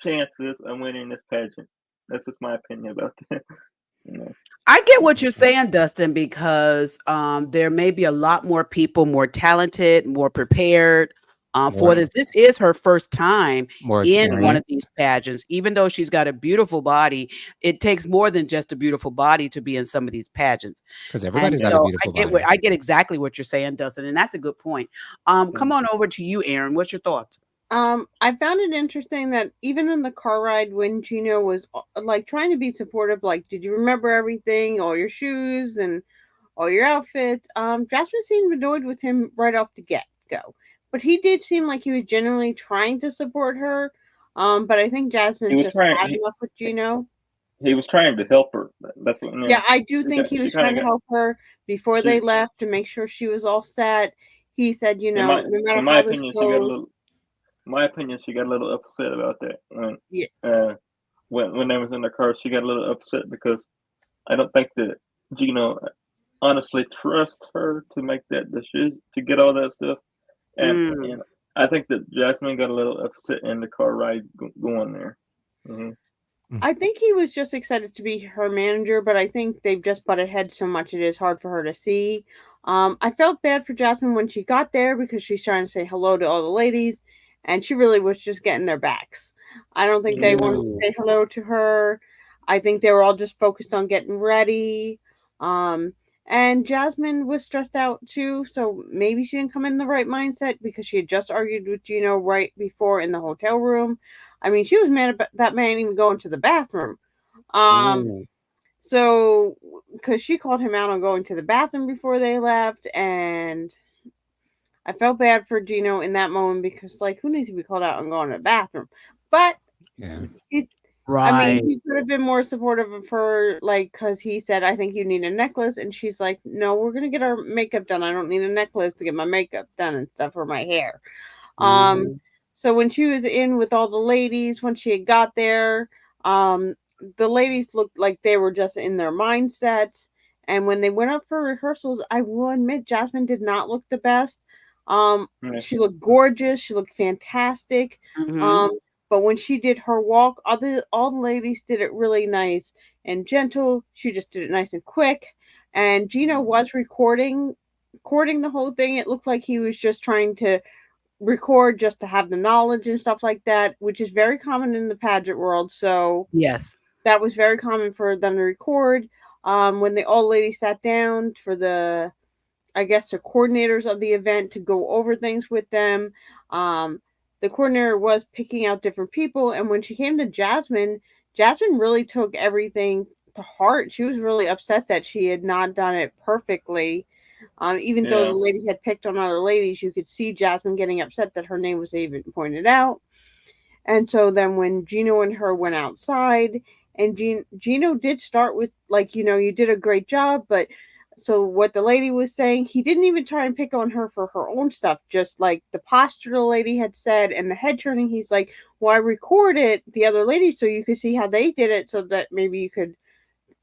chances of winning this pageant. That's just my opinion about that. You know. I get what you're saying, Dustin, because there may be a lot more people more talented, more prepared for more this. This is her first time more in one Mhm. experience of these pageants. Even though she's got a beautiful body, it takes more than just a beautiful body to be in some of these pageants. because And everybody's got a Yeah. so beautiful body. I get exactly what you're saying, Dustin, and that's a good point. Come Mhm. on over to you, Aaron. What's your thoughts? I found it interesting that even in the car ride when Gino was like trying to be supportive, like, did you remember everything, all your shoes and all your outfits? Jasmine seemed annoyed with him right off the get go, but he did seem like he was genuinely trying to support her. But I think He Jasmine's was just trying. had enough with Gino. He was trying to help her. That's what. Yeah, I do think he She was kind trying of to got. help her before they She left to make sure she was all set. He said, in my no matter in my how this opinion, she got a goes, little. My opinion, she got a little upset about that yeah, uh when they was in the car. She got a little upset because I don't think that Gino honestly trusts her to make that decision to get all that stuff. And Mm. I think that Jasmine got a little upset in the car ride going there. Hmm. Mm. I think he was just excited to be her manager, but I think they've just butted heads so much it is hard for her to see. I felt bad for Jasmine when she got there because she's trying to say hello to all the ladies, and she really was just getting their backs. I don't think they Yeah. wanted to Mm. say hello to her. I think they were all just focused on getting ready. Um, and Jasmine was stressed out too, so maybe she didn't come in the right mindset because she had just argued with Gino right before in the hotel room. I mean, she was mad about that man even going to the bathroom. Um, Mm. so because she called him out on going to the bathroom before they left, and I felt bad for Gino in that moment because, like, who needs to be called out on going to the bathroom? But Yeah. he, I mean, Right. he could have been more supportive of her, like, because he said, "I think you need a necklace," and she's like, "No, we're gonna get our makeup done. I don't need a necklace to get my makeup done and stuff for my hair." Um, Mhm. so when she was in with all the ladies, when she had got there, um, the ladies looked like they were just in their mindsets. And when they went up for rehearsals, I will admit Jasmine did not look the best. Um, Yeah. she looked gorgeous. She looked fantastic. Mhm. Um, but when she did her walk, all the ladies did it really nice and gentle. She just did it nice and quick. And Gino was recording the whole thing. It looked like he was just trying to record just to have the knowledge and stuff like that, which is very common in the pageant world. So Yes. that was very common for them to record. When the old lady sat down for the, I guess, the coordinators of the event to go over things with them, um, the coordinator was picking out different people. And when she came to Jasmine, Jasmine really took everything to heart. She was really upset that she had not done it perfectly. Even though the Yeah. lady had picked on other ladies, you could see Jasmine getting upset that her name was even pointed out. And so then when Gino and her went outside, and Gino did start with, like, you did a great job, but so what the lady was saying, he didn't even try and pick on her for her own stuff, just like the posture the lady had said and the head turning. He's like, well, I recorded the other lady so you could see how they did it, so that maybe you could.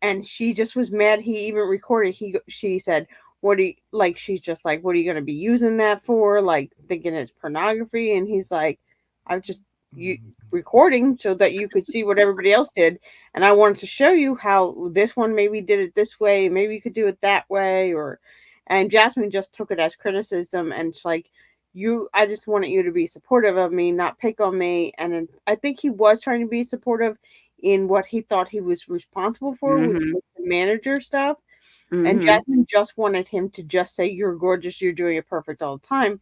And she just was mad he even recorded. She said, what do you like, she's just like, what are you going to be using that for, like thinking it's pornography. And he's like, I'm just you recording so that you could see what everybody else did, and I wanted to show you how this one maybe did it this way, maybe you could do it that way. Or And Jasmine just took it as criticism, and it's like, I just wanted you to be supportive of me, not pick on me. And then I think he was trying to be supportive in what he thought he was responsible for, which Mm-hmm. was the manager stuff. And Mm-hmm. Jasmine just wanted him to just say, you're gorgeous, you're doing it perfect all the time.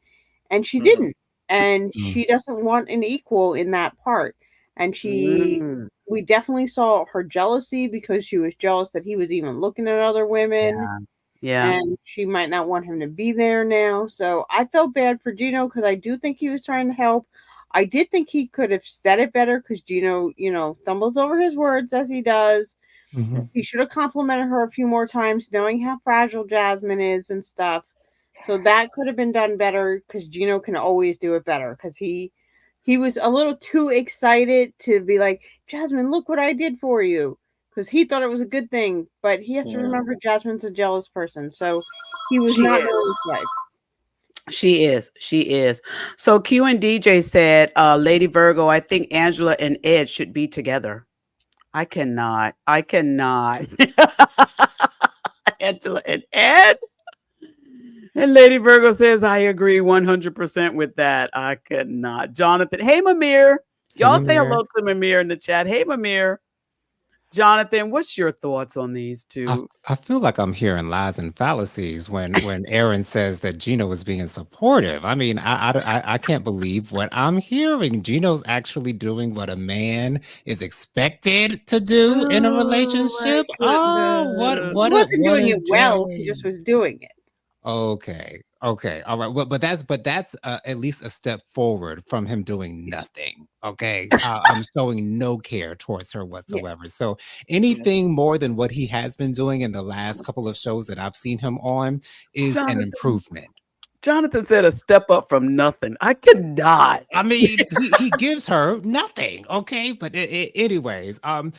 And she Mm-hmm. didn't. And Mm. she doesn't want an equal in that part. And Mm. we definitely saw her jealousy, because she was jealous that he was even looking at other women, Yeah. Yeah. and she might not want him to be there now. So I felt bad for Gino, because I do think he was trying to help. I did think he could have said it better, because Gino, stumbles over his words as he does. Mhm. He should have complimented her a few more times, knowing how fragile Jasmine is and stuff. So that could have been done better, because Gino can always do it better. Because he was a little too excited to be like, Jasmine, look what I did for you, because he thought it was a good thing. But he has to Yeah. remember Jasmine's a jealous person, so he was She not is. doing it right. She is. She is. So Q and DJ said, Lady Virgo, I think Angela and Ed should be together. I cannot. I cannot. Angela and Ed. And Lady Virgo says, I agree 100% with that. I could not. Jonathan, hey, Mamir. Hey, Y'all say Mimir. hello to Mamir in the chat. Hey, Mamir. Jonathan, what's your thoughts on these I, two? I feel like I'm hearing lies and fallacies when Aaron says that Gino is being supportive. I mean, I can't believe what I'm hearing. Gino's actually doing what a man is expected to do in a Oh my relationship. Oh, goodness. He wasn't what doing a it well. He day. just was doing it. Okay. Okay. All right. Well, but that's at least a step forward from him doing nothing. Okay. I'm showing no care towards her Yeah. whatsoever. So Yeah. anything more than what he has been doing in the last couple of shows that I've seen him on is an Jonathan. improvement. Jonathan said a step up from nothing. I cannot. I mean, he gives her nothing, okay? But anyways, I'm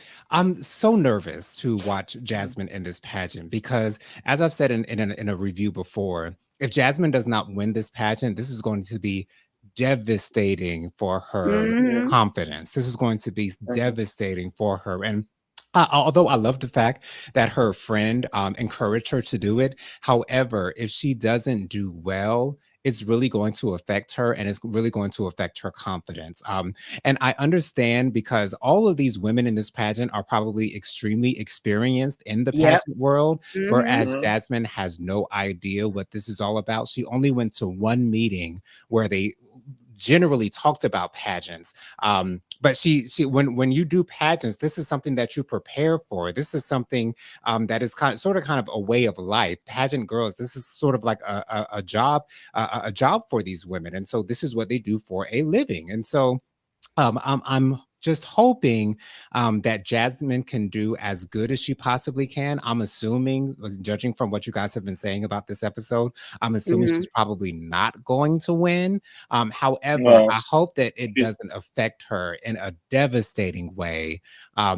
so nervous to watch Jasmine in this pageant because, as I've said in a review before, if Jasmine does not win this pageant, this is going to be devastating for her Yeah. Hmm. confidence. This is going to be Mm-hmm. devastating for her, and. Although I love the fact that her friend encouraged her to do it, however, if she doesn't do well, it's really going to affect her and it's really going to affect her confidence. And I understand because all of these women in this pageant are probably extremely experienced in the Yep. pageant world, Hmm. whereas Mm-hmm. Jasmine has no idea what this is all about. She only went to one meeting where they generally talked about pageants. But she when you do pageants, this is something that you prepare for. This is something that is kind of a way of life. Pageant girls, this is sort of like a job, a job for these women, and so this is what they do for a living. And so I'm just hoping that Jasmine can do as good as she possibly can. I'm assuming, judging from what you guys have been saying about this episode, I'm assuming Hmm. she's probably not going to win. However, No. I hope that it She's, doesn't affect her in a devastating way,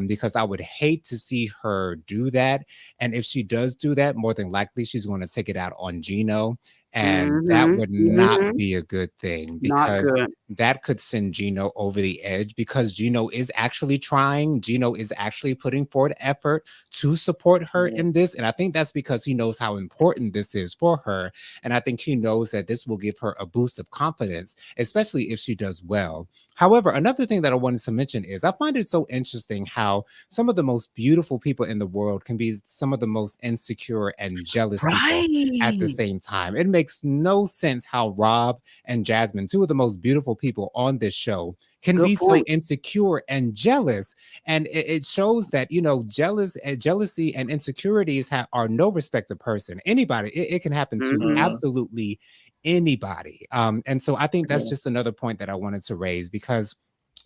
because I would hate to see her do that. And if she does do that, more than likely she's going to take it out on Gino. And that Hmm. would not Hmm. be a good thing Not because good. that could send Gino over the edge because Gino is actually trying. Gino is actually putting forward effort to support her Yeah. in this. And I think that's because he knows how important this is for her. And I think he knows that this will give her a boost of confidence, especially if she does well. However, another thing that I wanted to mention is I find it so interesting how some of the most beautiful people in the world can be some of the most insecure and jealous people at the Right. same time. It makes no sense how Rob and Jasmine, two of the most beautiful people on this show, can Good be so point. insecure and jealous. And it shows that, jealousy and insecurities are no respect of person. Anybody, it can happen to Hmm. absolutely anybody. And so I think that's Yeah. just another point that I wanted to raise because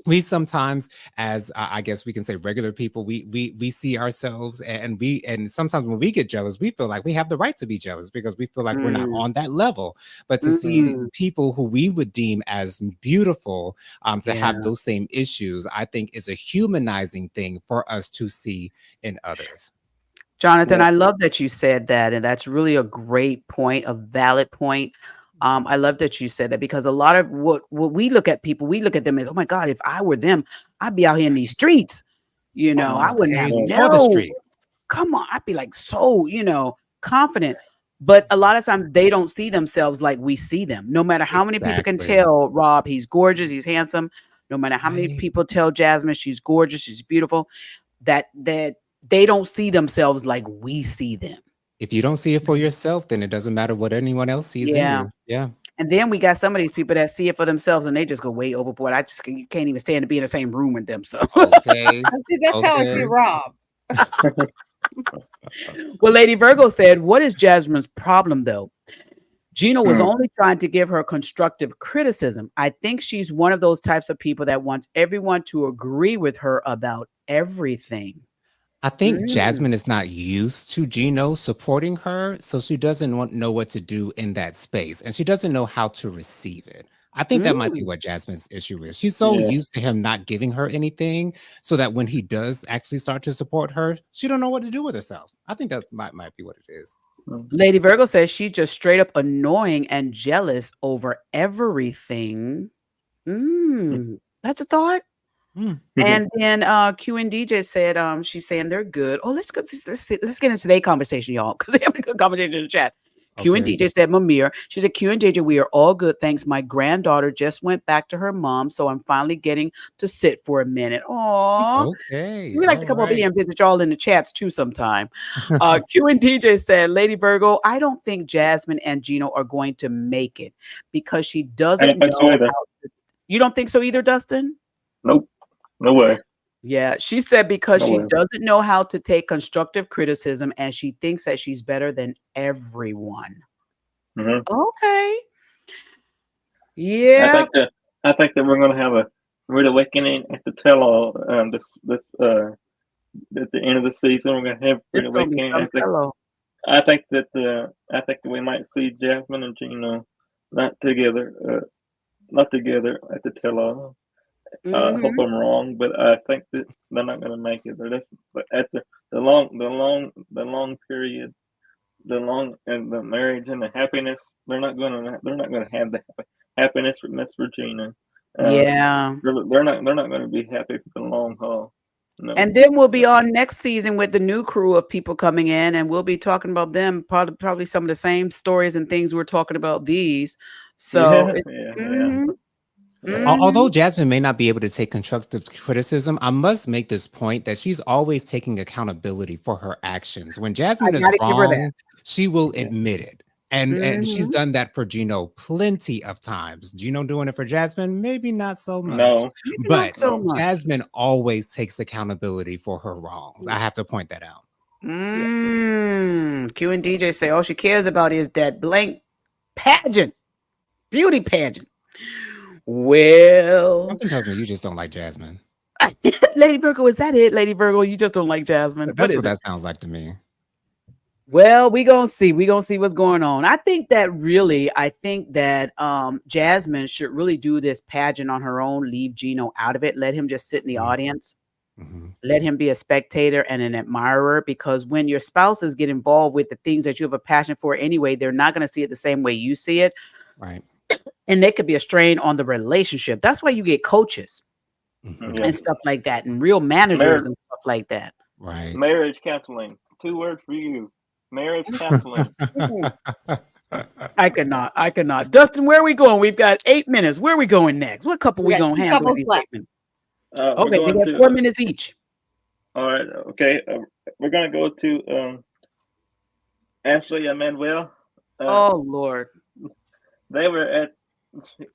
we sometimes, as I guess we can say regular people, we see ourselves, and sometimes when we get jealous we feel like we have the right to be jealous because we feel like we're not Mm, on that level. But to see mm, people who we would deem as beautiful to yeah. have those same issues, I think is a humanizing thing for us to see in others. Jonathan, Yeah. I love that you said that, and that's really a great point, a valid point. I love that you said that because a lot of what we look at people, we look at them as, oh my God, if I were them, I'd be out here in these streets. I wouldn't have Okay, Yeah. for the no, street. come on. I'd be like so, confident. But a lot of times they don't see themselves like we see them. No matter how many people can Exactly. tell Rob he's gorgeous, he's handsome. No matter how many Right. people tell Jasmine she's gorgeous, she's beautiful, that they don't see themselves like we see them. If you don't see it for yourself, then it doesn't matter what anyone else sees in Yeah. you. Yeah. And then we got some of these people that see it for themselves and they just go way overboard. I just you can't even stand to be in the same room with them. So Okay. See, that's how I see Okay. Rob. well, Lady Virgo said, what is Jasmine's problem though? Gina was Hmm. only trying to give her constructive criticism. I think she's one of those types of people that wants everyone to agree with her about everything. I think Mm, Jasmine is not used to Gino supporting her, so she doesn't know what to do in that space, and she doesn't know how to receive it. I think that might be mm. what Jasmine's issue is. She's so Yeah. used to him not giving her anything, so that when he does actually start to support her, she don't know what to do with herself. I think that might be what it is. Hmm. Lady Virgo says she's just straight up annoying and jealous over everything. That's a thought. Mm. And then Q and DJ said she's saying they're good. Oh, let's get into their conversation, y'all, because they have a good conversation in the chat. Q and Okay. DJ said, Mamir, she said, Q and DJ, we are all good. Thanks. My granddaughter just went back to her mom, so I'm finally getting to sit for a minute. Aw. Okay. We like to All come over here right. and visit y'all in the chats too sometime. Q and DJ said, Lady Virgo, I don't think Jasmine and Gino are going to make it because she I don't doesn't think so know either. how to. You don't think so either, Dustin? Nope. No way. Yeah, she said because No she way. doesn't know how to take constructive criticism and she thinks that she's better than everyone. Hmm. Okay. I Yeah. think that I think that we're going to have a rude awakening at the tell-all. This at the end of the season, we're going to have It's rude gonna be awakening. some fellow. I think that we might see Jasmine and Gino not together, not together at the tell-all. I hope Hmm. I'm wrong, but I think that they're not going to make it. But at the long period, the long and the marriage and the happiness, they're not going to have the happiness for Miss Regina. Yeah. They're not going to be happy for the long haul. No. And then we'll be No. on next season with the new crew of people coming in, and we'll be talking about them, probably some of the same stories and things we're talking about these. So Yeah, it's yeah, yeah, mhm, yeah. Although mhm. Jasmine may not be able to take constructive criticism, I must make this point that she's always taking accountability for her actions. When I Jasmine is gotta give her that. wrong, she will Yeah. admit it. And she's Mhm. done that for Gino plenty of times. Gino doing it for Jasmine, maybe not so much. No, Maybe not But so no. much. Jasmine always takes accountability for her wrongs. I have to point that out. Yeah. Q and DJ say all she cares about is that blank pageant, beauty pageant. Well, Something tells me you just don't like Jasmine. Lady Virgo, is that it? Lady Virgo, you just don't like Jasmine. What That's what is it? that sounds like to me. Well, we gonna see. We gonna see what's going on. I think that Jasmine should really do this pageant on her own. Leave Gino out of it. Let him just sit in the Mhm, audience. mhm. Let him be a spectator and an admirer. Because when your spouses get involved with the things that you have a passion for anyway, they're not gonna see it the same way you see it. Right. and they could be a strain on the relationship. That's why you get coaches Mhm. Yeah. and stuff like that, and real managers Marriage, and stuff like that. Right. marriage counseling. 2 words for you. Marriage counseling. I cannot. I cannot. Dustin, where are we going? We've got 8 minutes. Where are we going next? What couple We we got gonna 2 handle in couples these left. 8 minutes? We're Okay, they going got to. 4 minutes each. All right. Okay. We're gonna go to Ashley and Manuel. Oh Lord. They were at.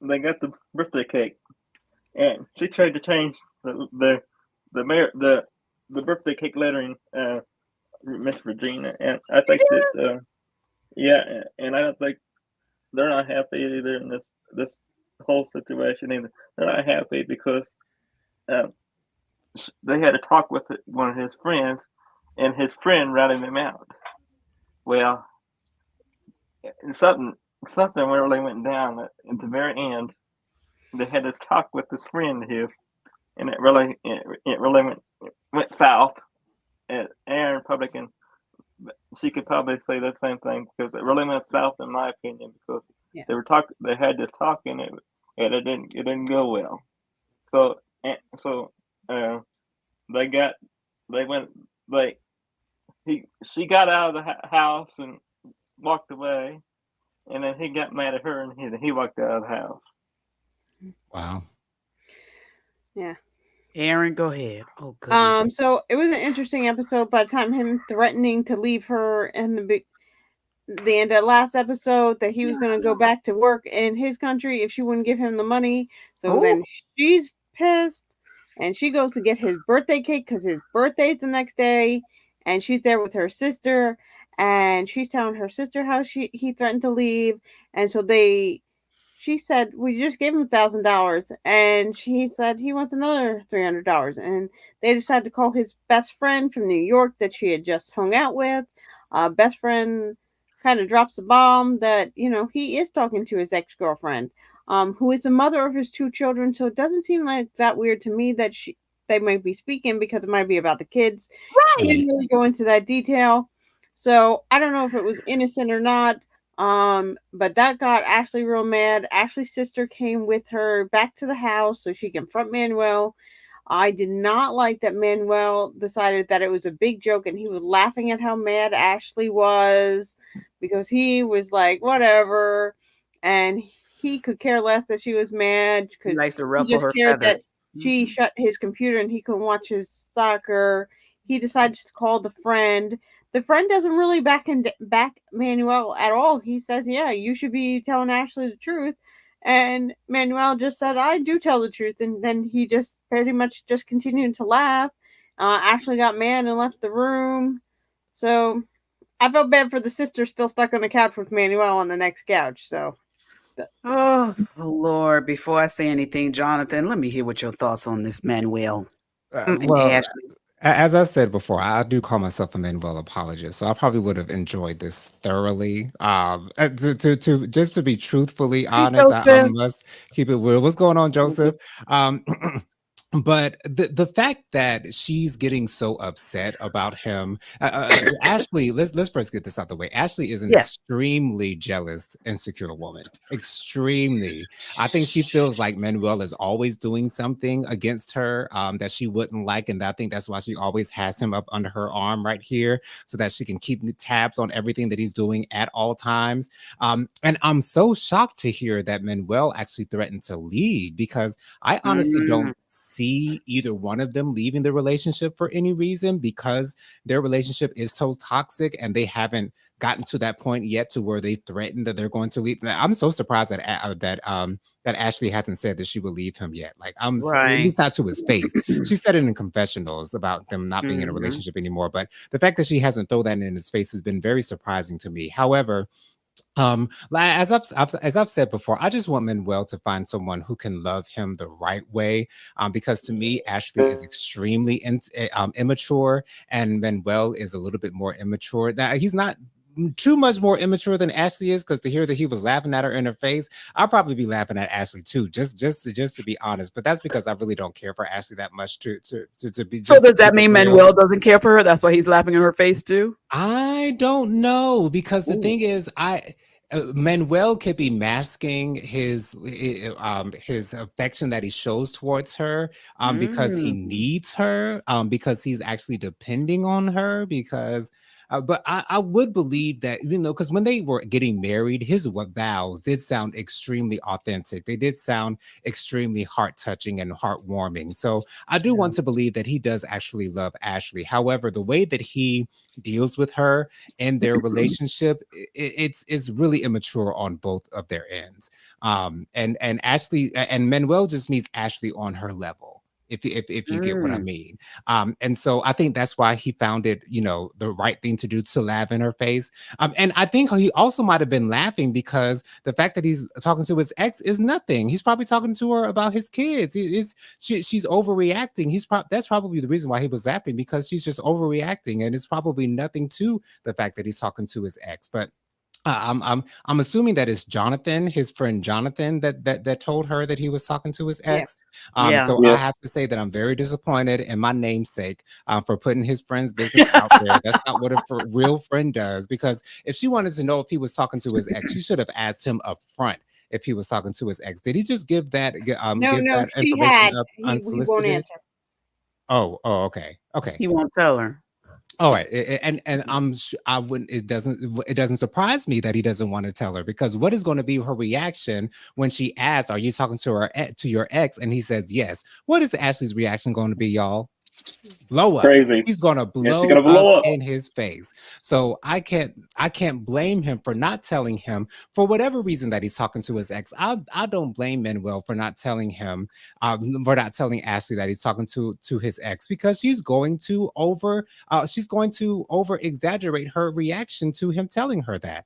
They got the birthday cake, and she tried to change the birthday cake lettering. Miss Regina, and I think that yeah, and I don't think they're not happy either in this whole situation either. They're not happy because um, they had a talk with one of his friends, and his friend ratted him out. Well, something really went down at the very end. They had this talk with this friend of his, and it really went south. And Aaron probably can she could probably say the same thing because it really went south in my opinion because Yeah. they had this talk and it didn't go well. So uh, they got they went they she got out of the house and walked away, and then he got mad at her and he walked out of the house. Wow. Yeah. Aaron, go ahead. Oh goodness. So it was an interesting episode. By the time him threatening to leave her in the end of last episode, that he was going to go back to work in his country if she wouldn't give him the money. So Oh. then she's pissed, and she goes to get his birthday cake because his birthday's the next day, and she's there with her sister, and she's telling her sister how he threatened to leave, and so she said, we just gave him $1,000. And she said he wants another $300. And they decided to call his best friend from New York that she had just hung out with. Best friend kind of drops a bomb that, he is talking to his ex girlfriend, who is the mother of his 2 children. So it doesn't seem like that weird to me that they might be speaking because it might be about the kids. He didn't really go into that detail. So I don't know if it was innocent or not. But that got Ashley real mad. Ashley's sister came with her back to the house so she can confront Manuel. I did not like that Manuel decided that it was a big joke and he was laughing at how mad Ashley was because he was like, whatever. And he could care less that she was mad He because likes to he ruffle just her cared feathers. that she shut his computer and he couldn't watch his soccer. He decides to call the friend. The friend doesn't really back Manuel at all. He says, yeah, you should be telling Ashley the truth. And Manuel just said, I do tell the truth. And then he just pretty much just continued to laugh. Ashley got mad and left the room. So I felt bad for the sister still stuck on the couch with Manuel on the next couch. So Oh Lord! Before I say anything, Jonathan, let me hear what your thoughts on this Manuel and Well, Ashley. as I said before, I do call myself a Manuel apologist, so I probably would have enjoyed this thoroughly. To just to be truthfully Hey, honest, I Joseph. must keep it real. What's going on, Joseph? Um, but the fact that she's getting so upset about him, Ashley. Let's first get this out the way. Ashley is an Yeah. extremely jealous, insecure woman. Extremely. I think she feels like Manuel is always doing something against her that she wouldn't like. And I think that's why she always has him up under her arm right here so that she can keep tabs on everything that he's doing at all times. And I'm so shocked to hear that Manuel actually threatened to leave because I honestly don't see either one of them leaving the relationship for any reason because their relationship is so toxic and they haven't gotten to that point yet to where they threatened that they're going to leave. I'm so surprised that Ashley hasn't said that she would leave him yet. Like at Right. least not to his face. She said it in confessionals about them not being in a relationship anymore. But the fact that she hasn't thrown that in his face has been very surprising to me. However, as I've said before, I just want Manuel to find someone who can love him the right way. Because to me, Ashley is extremely immature, and Manuel is a little bit more immature. Now he's not too much more immature than Ashley is, because to hear that he was laughing at her in her face, I'll probably be laughing at Ashley too, just to be honest. But that's because I really don't care for Ashley that much to be. So does that mean Manuel doesn't care for her? That's why he's laughing in her face too? I don't know, because the Ooh. thing is, Manuel could be masking his affection that he shows towards her because he Mm. needs her, because he's actually depending on her, because but I would believe that, because when they were getting married, his vows did sound extremely authentic. They did sound extremely heart touching and heartwarming. So I do Yeah. want to believe that he does actually love Ashley. However, the way that he deals with her and their relationship, it's really immature on both of their ends. And Ashley and Manuel just meets Ashley on her level, if you get what I Mm. mean. And so I think that's why he found it, the right thing to do, to laugh in her face. And I think he also might have been laughing because the fact that he's talking to his ex is nothing. He's probably talking to her about his kids. She's overreacting. That's probably the reason why he was laughing, because she's just overreacting, and it's probably nothing to the fact that he's talking to his ex. But I'm assuming that it's Jonathan, his friend Jonathan, that told her that he was talking to his Yeah. ex. Yeah. So I Yes. have to say that I'm very disappointed in my namesake for putting his friend's business out there. That's not what a real friend does. Because if she wanted to know if he was talking to his ex, she should have asked him up front if he was talking to his ex. Did he just No, give no, that she information had. up He won't unsolicited? answer. Oh, okay, okay. He won't tell her. All right, and I wouldn't. It doesn't surprise me that he doesn't want to tell her, because what is going to be her reaction when she asks, "Are you talking to to your ex?" and he says yes? What is Ashley's reaction going to be, y'all? Blow up. Crazy. He's gonna Yeah, she's blow gonna up blow up. in his face. So I can't blame him for not telling him, for whatever reason that he's talking to his ex. I don't blame Manuel for not telling him, for not telling Ashley that he's talking to his ex, because she's going to over exaggerate her reaction to him telling her that.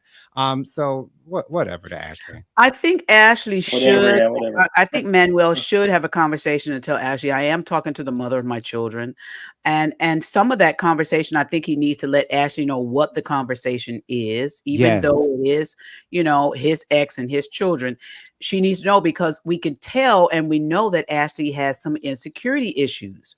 So whatever to Ashley. I think Ashley Whatever. should. Yeah, whatever. I think Manuel should have a conversation and tell Ashley, I am talking to the mother of my children, and some of that conversation, I think he needs to let Ashley know what the conversation is, even though Yes, it is, his ex and his children. She needs to know, because we can tell and we know that Ashley has some insecurity issues.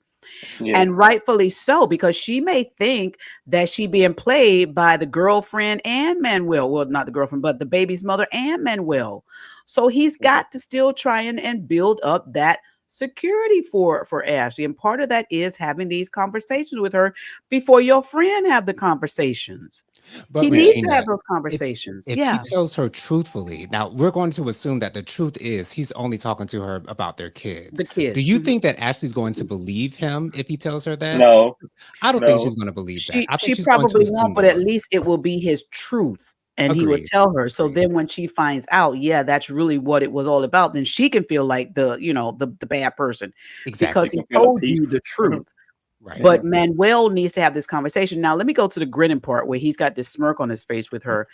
Yes. And rightfully so, because she may think that she being played by the girlfriend and Manuel. Well, not the girlfriend, but the baby's mother and Manuel. So he's got to still try and build up that security for Ashley. And part of that is having these conversations with her before your friend have the conversations. but He Yes. needs to Regina, have those if conversations. if he Yeah. tells her truthfully, now we're going to assume that the truth is he's only talking to her about their kids. The Do kids. you think that Ashley's going to believe him if he tells her that? No. I don't think she's No. going to believe that. She I think she she's going to probably won't, assume the but at worst. least it will be his truth, and he would Agreed. tell her. So Agreed. then when she finds out, yeah, that's really what it was all about, then she can feel like the bad person, because She Exactly. he can feel a told you peace. the truth. Right. Yeah. But Manuel needs to have this conversation. Now let me go to the grinning part where he's got this smirk on his face with her.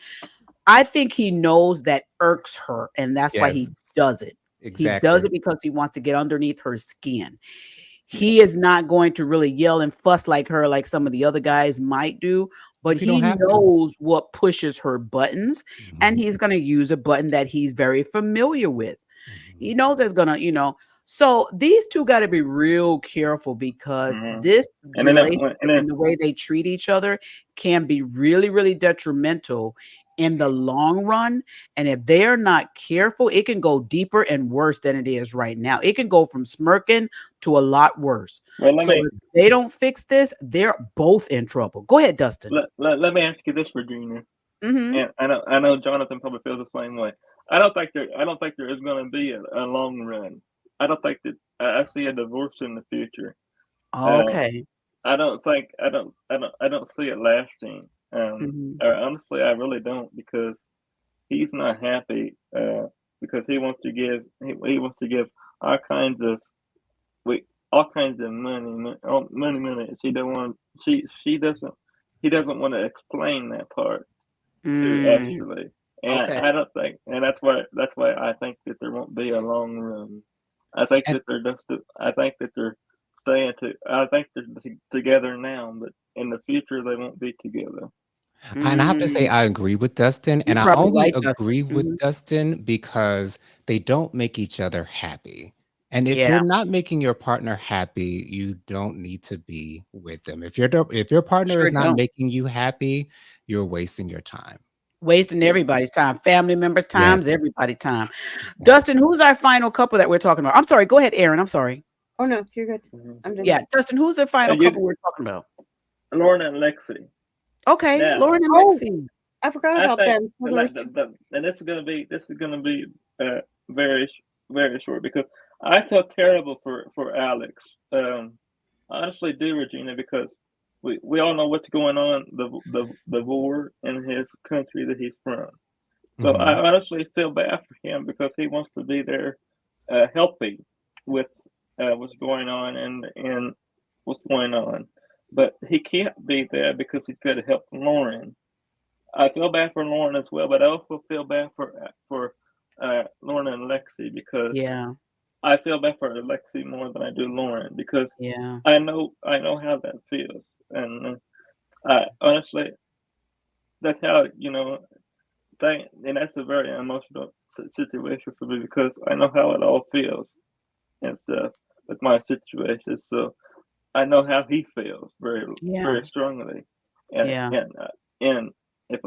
I think he knows that irks her, and that's why Yes. he does it. He does Exactly. it because he wants to get underneath her skin. Yeah. He is not going to really yell and fuss like her, like some of the other guys might do, but 'Cause he don't he have to. knows what pushes her buttons, and Mhm, he's going to use a button that he's very familiar with. mhm. He knows that's going to. So these two got to be real careful, because Hmm. this And then relationship and then and the way they treat each other can be really, really detrimental in the long run. And if they're not careful, it can go deeper and worse than it is right now. It can go from smirking to a lot worse. well, So if they don't fix this, they're both in trouble. Go ahead, Dustin. let me ask you this, Virginia. Hmm. And I know Jonathan probably feels the same way. I don't think there is going to be a long run. I don't think that I see a divorce in the future. Uh, Okay. I don't see it lasting. Hmm. Or honestly, I really don't, because he's not happy. Because he wants to give all kinds of we all kinds of money. She don't want she doesn't he doesn't want to explain that part to Mm, Ashley, and okay. I don't think, and that's why I think that there won't be a long run. I think And that they're just I think that they're I think they're together now, but in the future they won't be together. and I have to say Mm, I agree with Dustin, you're and I probably only right, Dustin. agree with Hmm. Dustin because they don't make each other happy. And if Yeah, you're not making your partner happy, you don't need to be with them. If your partner sure is not don't. making you happy, you're wasting your time. Wasting Yeah. everybody's time, family members' Yes. times, everybody's time. Dustin, who's our final couple that we're talking about? I'm sorry. Go ahead, Aaron. I'm sorry. Oh no, you're good. Mhm. I'm done. Yeah, Dustin, who's the final couple You, we're talking about? Lauren and Lexi. Okay, Now, Lauren and Oh, Lexi. I forgot I about think, them. So and there was like two. and this is gonna be uh, very very short because I felt terrible for Alex. I honestly do, Regina, because we all know what's going on the war in his country that he's from. So I Mhm. honestly feel bad for him because he wants to be there, helping with what's going on and what's going on, but he can't be there because he's got to help Lauren. I feel bad for Lauren as well, but I also feel bad for Lauren and Lexi because Yeah, I feel bad for Lexi more than I do Lauren because yeah, I know how that feels, and I honestly that's how and that's a very emotional situation for me because I know how it all feels and stuff with my situation. So I know how he feels very yeah, very strongly, and yeah, and uh, and if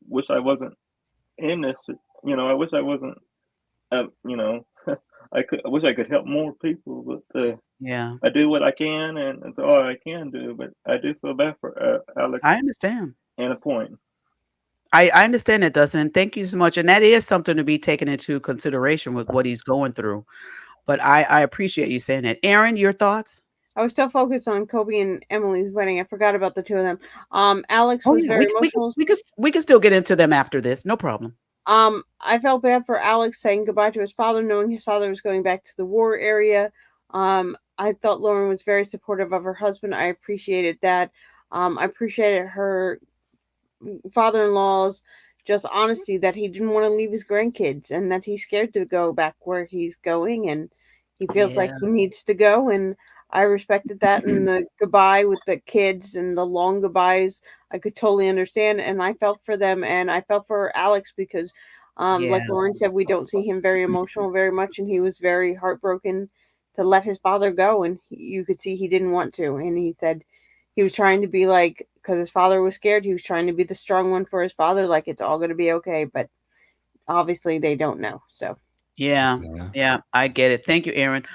wish I wasn't in this, I wish I wasn't, uh, you know, I wish I could help more people, but yeah. I do what I can, and it's all I can do. But I do feel bad for Alex I understand. and a point. I understand it, Dustin. And thank you so much. And that is something to be taken into consideration with what he's going through. But I appreciate you saying that. Aaron, your thoughts? I was still focused on Kobe and Emily's wedding. I forgot about the two of them. Alex Oh was yeah, very emotional. we can still get into them after this. No problem. I felt bad for Alex saying goodbye to his father, knowing his father was going back to the war area. I thought Lauren was very supportive of her husband. I appreciated that. I appreciated her father-in-law's just honesty that he didn't want to leave his grandkids and that he's scared to go back where he's going and he feels like Yeah. he needs to go, and I respected that. And the goodbye with the kids and the long goodbyes, I could totally understand, and I felt for them, and I felt for Alex because Yeah. like Lauren said, we don't see him very emotional very much, and he was very heartbroken to let his father go, and you could see he didn't want to, and he said he was trying to be like, because his father was scared, he was trying to be the strong one for his father, like it's all going to be okay. But obviously, they don't know. So, Yeah. Yeah. Yeah. I get it. Thank you, Aaron.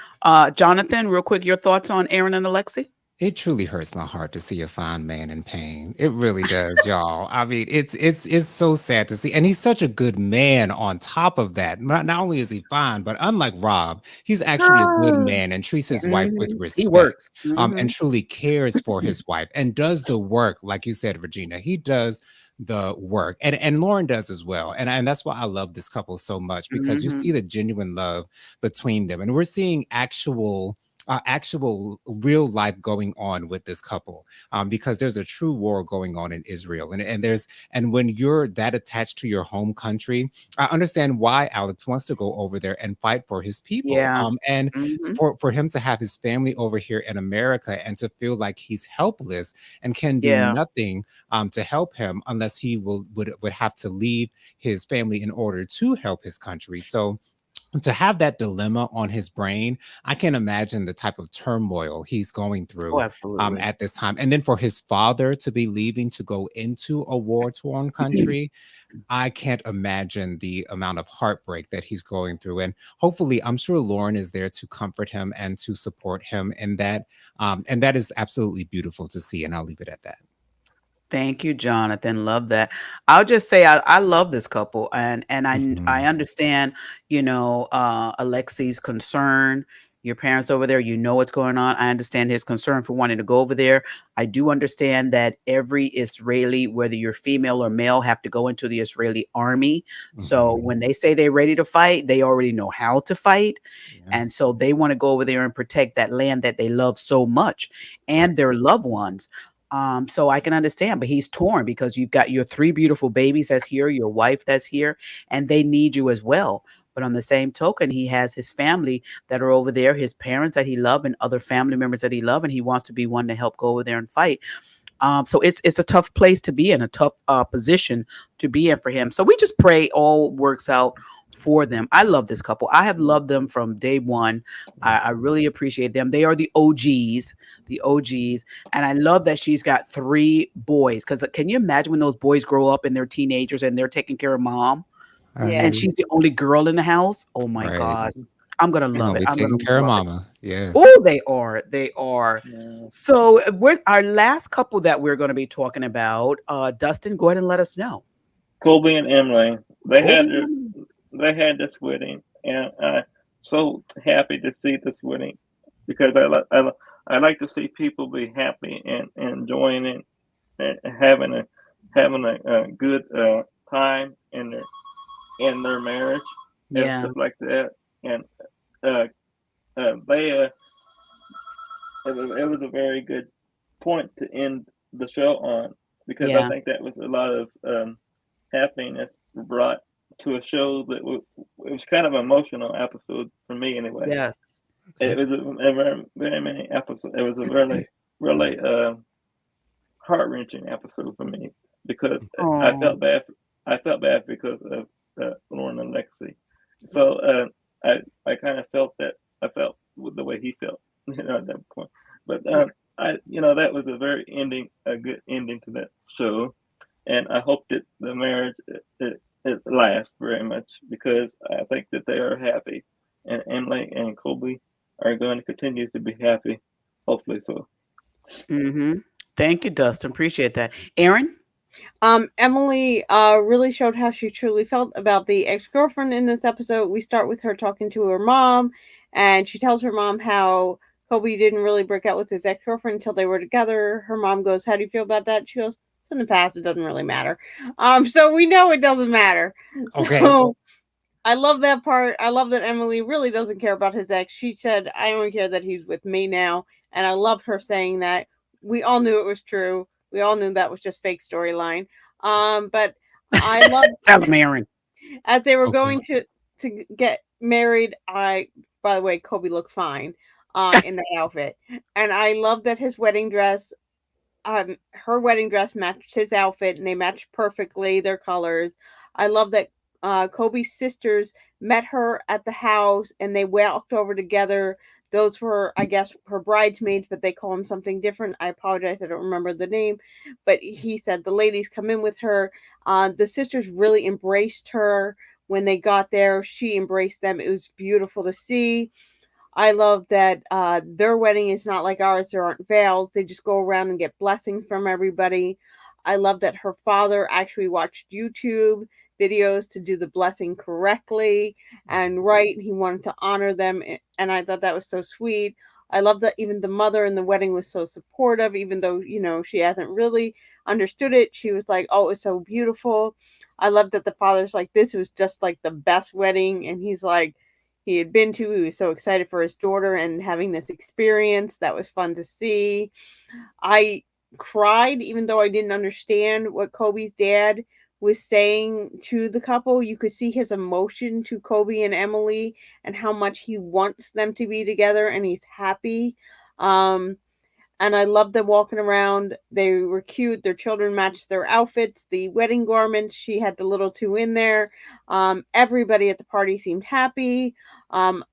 Jonathan, real quick, your thoughts on Aaron and Alexi? It truly hurts my heart to see a fine man in pain. It really does, y'all. I mean, it's so sad to see, and he's such a good man. On top of that, not only is he fine, but unlike Rob, he's actually a good ah, man and treats his wife with Hmm. He respect, works. and Hmm. truly cares for his wife and does the work, like you said, Regina. He does the work, and Lauren does as well, and that's why I love this couple so much because you Hmm. see the genuine love between them, and we're seeing actual real life going on with this couple, because there's a true war going on in Israel, and when you're that attached to your home country, I understand why Alex wants to go over there and fight for his people, Yeah. and Hmm. for him to have his family over here in America and to feel like he's helpless and can do Yeah. nothing to help him unless he would have to leave his family in order to help his country. So to have that dilemma on his brain, I can imagine the type of turmoil he's going Oh, through absolutely. at this time. And then for his father to be leaving to go into a war torn country, I can't imagine the amount of heartbreak that he's going through. And hopefully, I'm sure Lauren is there to comfort him and to support him in that. And that is absolutely beautiful to see. And I'll leave it at that. Thank you, Jonathan. Love that. I'll just say I love this couple, and I Mhm. understand, Alexi's concern. Your parents over there, you know what's going on. I understand his concern for wanting to go over there. I do understand that every Israeli, whether you're female or male, have to go into the Israeli army. So Mhm. when they say they're ready to fight, they already know how to fight. Yeah. And so they want to go over there and protect that land that they love so much Right. and their loved ones. So I can understand, but he's torn because you've got your three beautiful babies that's here, your wife that's here, and they need you as well. But on the same token, he has his family that are over there, his parents that he love, and other family members that he love, and he wants to be one to help go over there and fight. So it's a tough place to be in, a tough position to be in for him. So we just pray all works out for them. I love this couple. I have loved them from day one. I really appreciate them. They are the OGs. And I love that she's got three boys. Because can you imagine when those boys grow up and they're teenagers and they're taking care of mom Yeah. and Honey, she's the only girl in the house? Oh my right. God. I'm going to They're love gonna it. be I'm going taking to care of love it. mama. Yes. Oh, they are. They are. Yeah. So, we're our last couple that we're going to be talking about. Dustin, go ahead and let us know. Colby and Emily, they Kobe had and their, Emily. they had this wedding, and I'm so happy to see this wedding because I like to see people be happy and enjoying it and having a good time in their marriage and Yeah. stuff like that. And uh, they it was a very good point to end the show on because I Yeah. think that was a lot of happiness brought to a show that it was kind of an emotional episode for me anyway. Yes. It Okay. was a very, very many episodes. It was a really really heart wrenching episode for me because I Oh. felt bad. I felt bad because of Lauren and Lexi. So I kind of felt that I felt with the way he felt, at that point. But that was a good ending to that show, and I hope that the marriage it lasts very much because I think that they are happy, and Emily and Colby are going to continue to be happy, hopefully so. Mm-hmm. Thank you, Dustin. Appreciate that. Aaron? Emily really showed how she truly felt about the ex girlfriend in this episode. We start with her talking to her mom, and she tells her mom how Kobe didn't really break out with his ex girlfriend until they were together. Her mom goes, "How do you feel about that?" She goes, "It's in the past. It doesn't really matter." So we know it doesn't matter. Okay. So I love that part. I love that Emily really doesn't care about his ex. She said, "I only care that he's with me now," and I love her saying that. We all knew it was true. We all knew that was just fake storyline. But I love Tell him, Aaron. as they were Okay. going to get married. I, by the way, Kobe looked fine in that outfit, and I love that his wedding dress her wedding dress matched his outfit and they matched perfectly their colors. I love that Kobe's sisters met her at the house and they walked over together. Those were, I guess, her bridesmaids, but they call them something different. I apologize, I don't remember the name. But he said the ladies come in with her. The sisters really embraced her when they got there. She embraced them. It was beautiful to see. I love that their wedding is not like ours. There aren't veils. They just go around and get blessings from everybody. I love that her father actually watched YouTube videos to do the blessing correctly and right. He wanted to honor them, and I thought that was so sweet. I love that even the mother in the wedding was so supportive, even though, she hasn't really understood it. She was like, "Oh, it's so beautiful." I love that the father's like, "This was just like the best wedding," and he's like, he had been to. He was so excited for his daughter and having this experience. That was fun to see. I cried even though I didn't understand what Kobe's dad was saying to the couple. You could see his emotion to Kobe and Emily and how much he wants them to be together and he's happy. Um, and I love them walking around. They were cute. Their children matched their outfits, the wedding garments. She had the little two in there. Everybody at the party seemed happy. Um,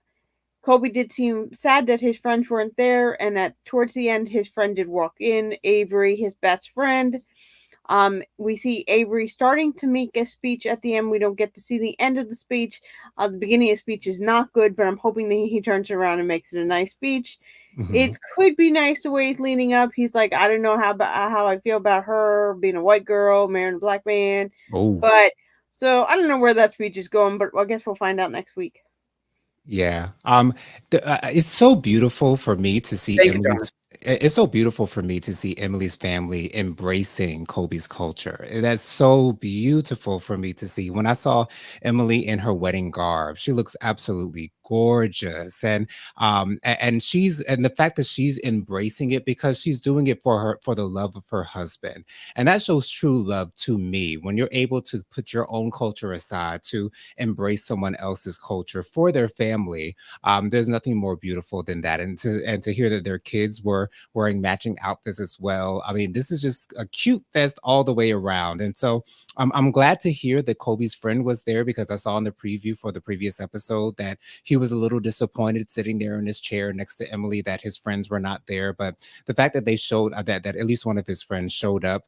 Kobe did seem sad that his friends weren't there, and at towards the end, his friend did walk in. Avery, his best friend. We see Avery starting to make a speech at the end. We don't get to see the end of the speech. The beginning of the speech is not good, but I'm hoping that he turns around and makes it a nice speech. Hmm. It could be nice the way he's leading up. He's like, I don't know how I feel about her being a white girl, marrying a black man, Oh. but so I don't know where that speech is going, but I guess we'll find out next week. Yeah. It's so beautiful for me to see Thank you, Jonathan. It's so beautiful for me to see Emily's family embracing Kobe's culture. And that's so beautiful for me to see. When I saw Emily in her wedding garb, she looks absolutely gorgeous. And the fact that she's embracing it because she's doing it for the love of her husband. And that shows true love to me when you're able to put your own culture aside to embrace someone else's culture for their family. There's nothing more beautiful than that. And to hear that their kids were wearing matching outfits as well. I mean, this is just a cute fest all the way around. And so I'm glad to hear that Kobe's friend was there, because I saw in the preview for the previous episode that he was a little disappointed sitting there in his chair next to Emily that his friends were not there. But the fact that they showed that at least one of his friends showed up,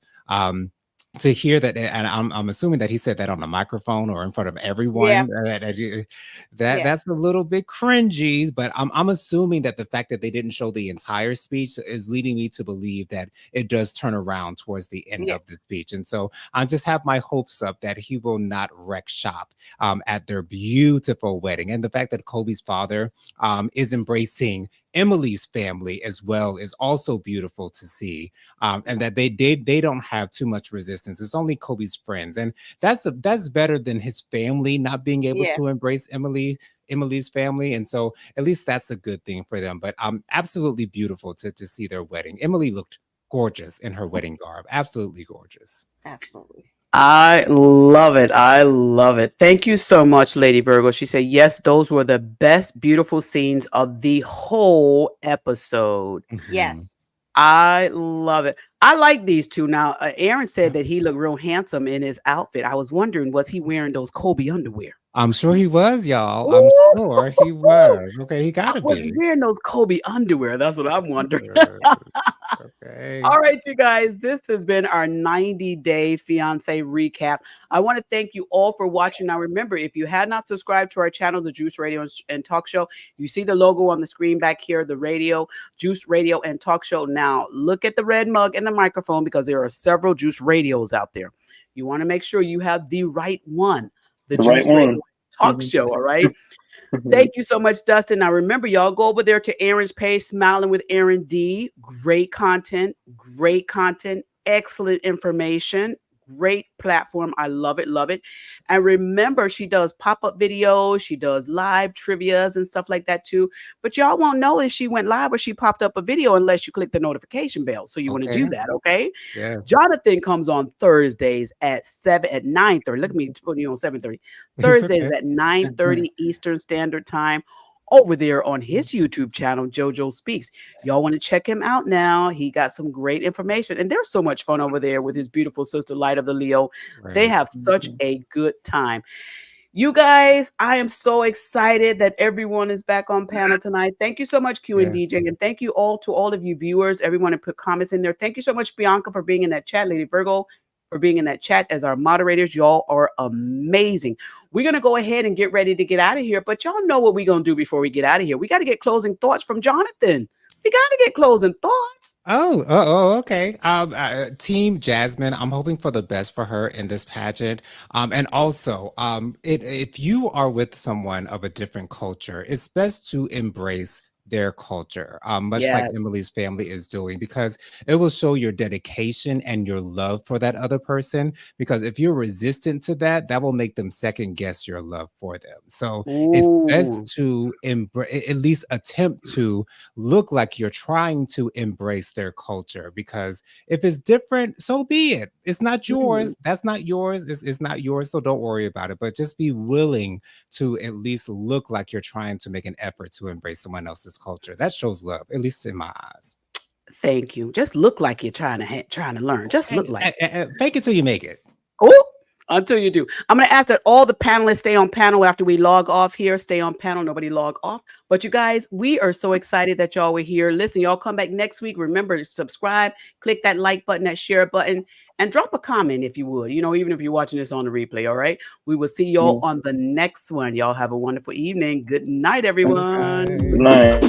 to hear that, and I'm assuming that he said that on a microphone or in front of Yeah. everyone, Yeah. that's a little bit cringy. But I'm assuming that the fact that they didn't show the entire speech is leading me to believe that it does turn around towards the end Yeah. of the speech. And so I just have my hopes up that he will not wreck shop at their beautiful wedding. And the fact that Kobe's father is embracing Emily's family as well is also beautiful to see, and that they don't have too much resistance. It's only Kobe's friends, and that's better than his family not being able Yeah. to embrace Emily's family. And so at least that's a good thing for them. But absolutely beautiful to see their wedding. Emily looked gorgeous in her wedding garb, absolutely gorgeous. Absolutely. I love it. I love it. Thank you so much, Lady Virgo. She said, yes, those were the best, beautiful scenes of the whole episode. Mhm. Yes. I love it. I like these two. Now, Aaron said that he looked real handsome in his outfit. I was wondering, was he wearing those Kobe underwear? I'm sure he was, y'all. I'm Ooh, sure he was. Okay, he gotta was he be. wearing those Kobe underwear? That's what I'm wondering. Yes, okay. All right, you guys, this has been our 90-day fiance recap. I want to thank you all for watching. Now, remember, if you had not subscribed to our channel, the Juice Radio and Talk Show, you see the logo on the screen back here, the radio, Juice Radio and Talk Show. Now, look at the red mug and the microphone, because there are several Juice Radios out there. You want to make sure you have the right one, the The right Juice Radio one. Talk Mhm. Show. All right. Thank you so much, Dustin. Now, remember, y'all go over there to Aaron's page, Smiling with Aaron D. Great content, excellent information, great platform. I love it, love it. And remember, she does pop-up videos, she does live trivias and stuff like that too. But y'all won't know if she went live or she popped up a video unless you click the notification bell. So you want to do Okay. that, okay? Yes. Jonathan comes on Thursdays at 9:30. Look at me putting you on 7:30. It's Thursdays okay. at 9:30 Eastern Standard Time over there on his YouTube channel, JoJo Speaks. Y'all want to check him out now. He got some great information, and there's so much fun over there with his beautiful sister, Light of the Leo. They Right. have such a good time. You guys, I am so excited that everyone is back on panel tonight. Thank you so much, Q and Yes. DJ, and thank you all to all of you viewers, everyone who put comments in there. Thank you so much, Bianca, for being in that chat, Lady Virgo, for being in that chat as our moderators. Y'all are amazing. We're going to go ahead and get ready to get out of here, but y'all know what we're going to do before we get out of here. We got to get closing thoughts from Jonathan. We got to get closing thoughts. Okay. Team Jasmine, I'm hoping for the best for her in this pageant. And also, if you are with someone of a different culture, it's best to embrace their culture, much like Yeah. Emily's family is doing, because it will show your dedication and your love for that other person. Because if you're resistant to that, that will make them second guess your love for them. So it's best Ooh. to at least attempt to look like you're trying to embrace their culture, because if it's different, so be it. It's not yours. That's not yours. It's not yours. So don't worry about it. But just be willing to at least look like you're trying to make an effort to embrace someone else's culture. That shows love, at least in my eyes. Thank you. Just look like you're trying to learn. Just look like. Fake it till you make it. Oh, until you do. I'm going to ask that all the panelists stay on panel after we log off here. Stay on panel. Nobody log off. But you guys, we are so excited that y'all were here. Listen, y'all come back next week. Remember to subscribe, click that like button, that share button, and drop a comment if you would. You know, even if you're watching this on the replay, all right? We will see y'all on the next one. Y'all have a wonderful evening. Good night, everyone. Good night.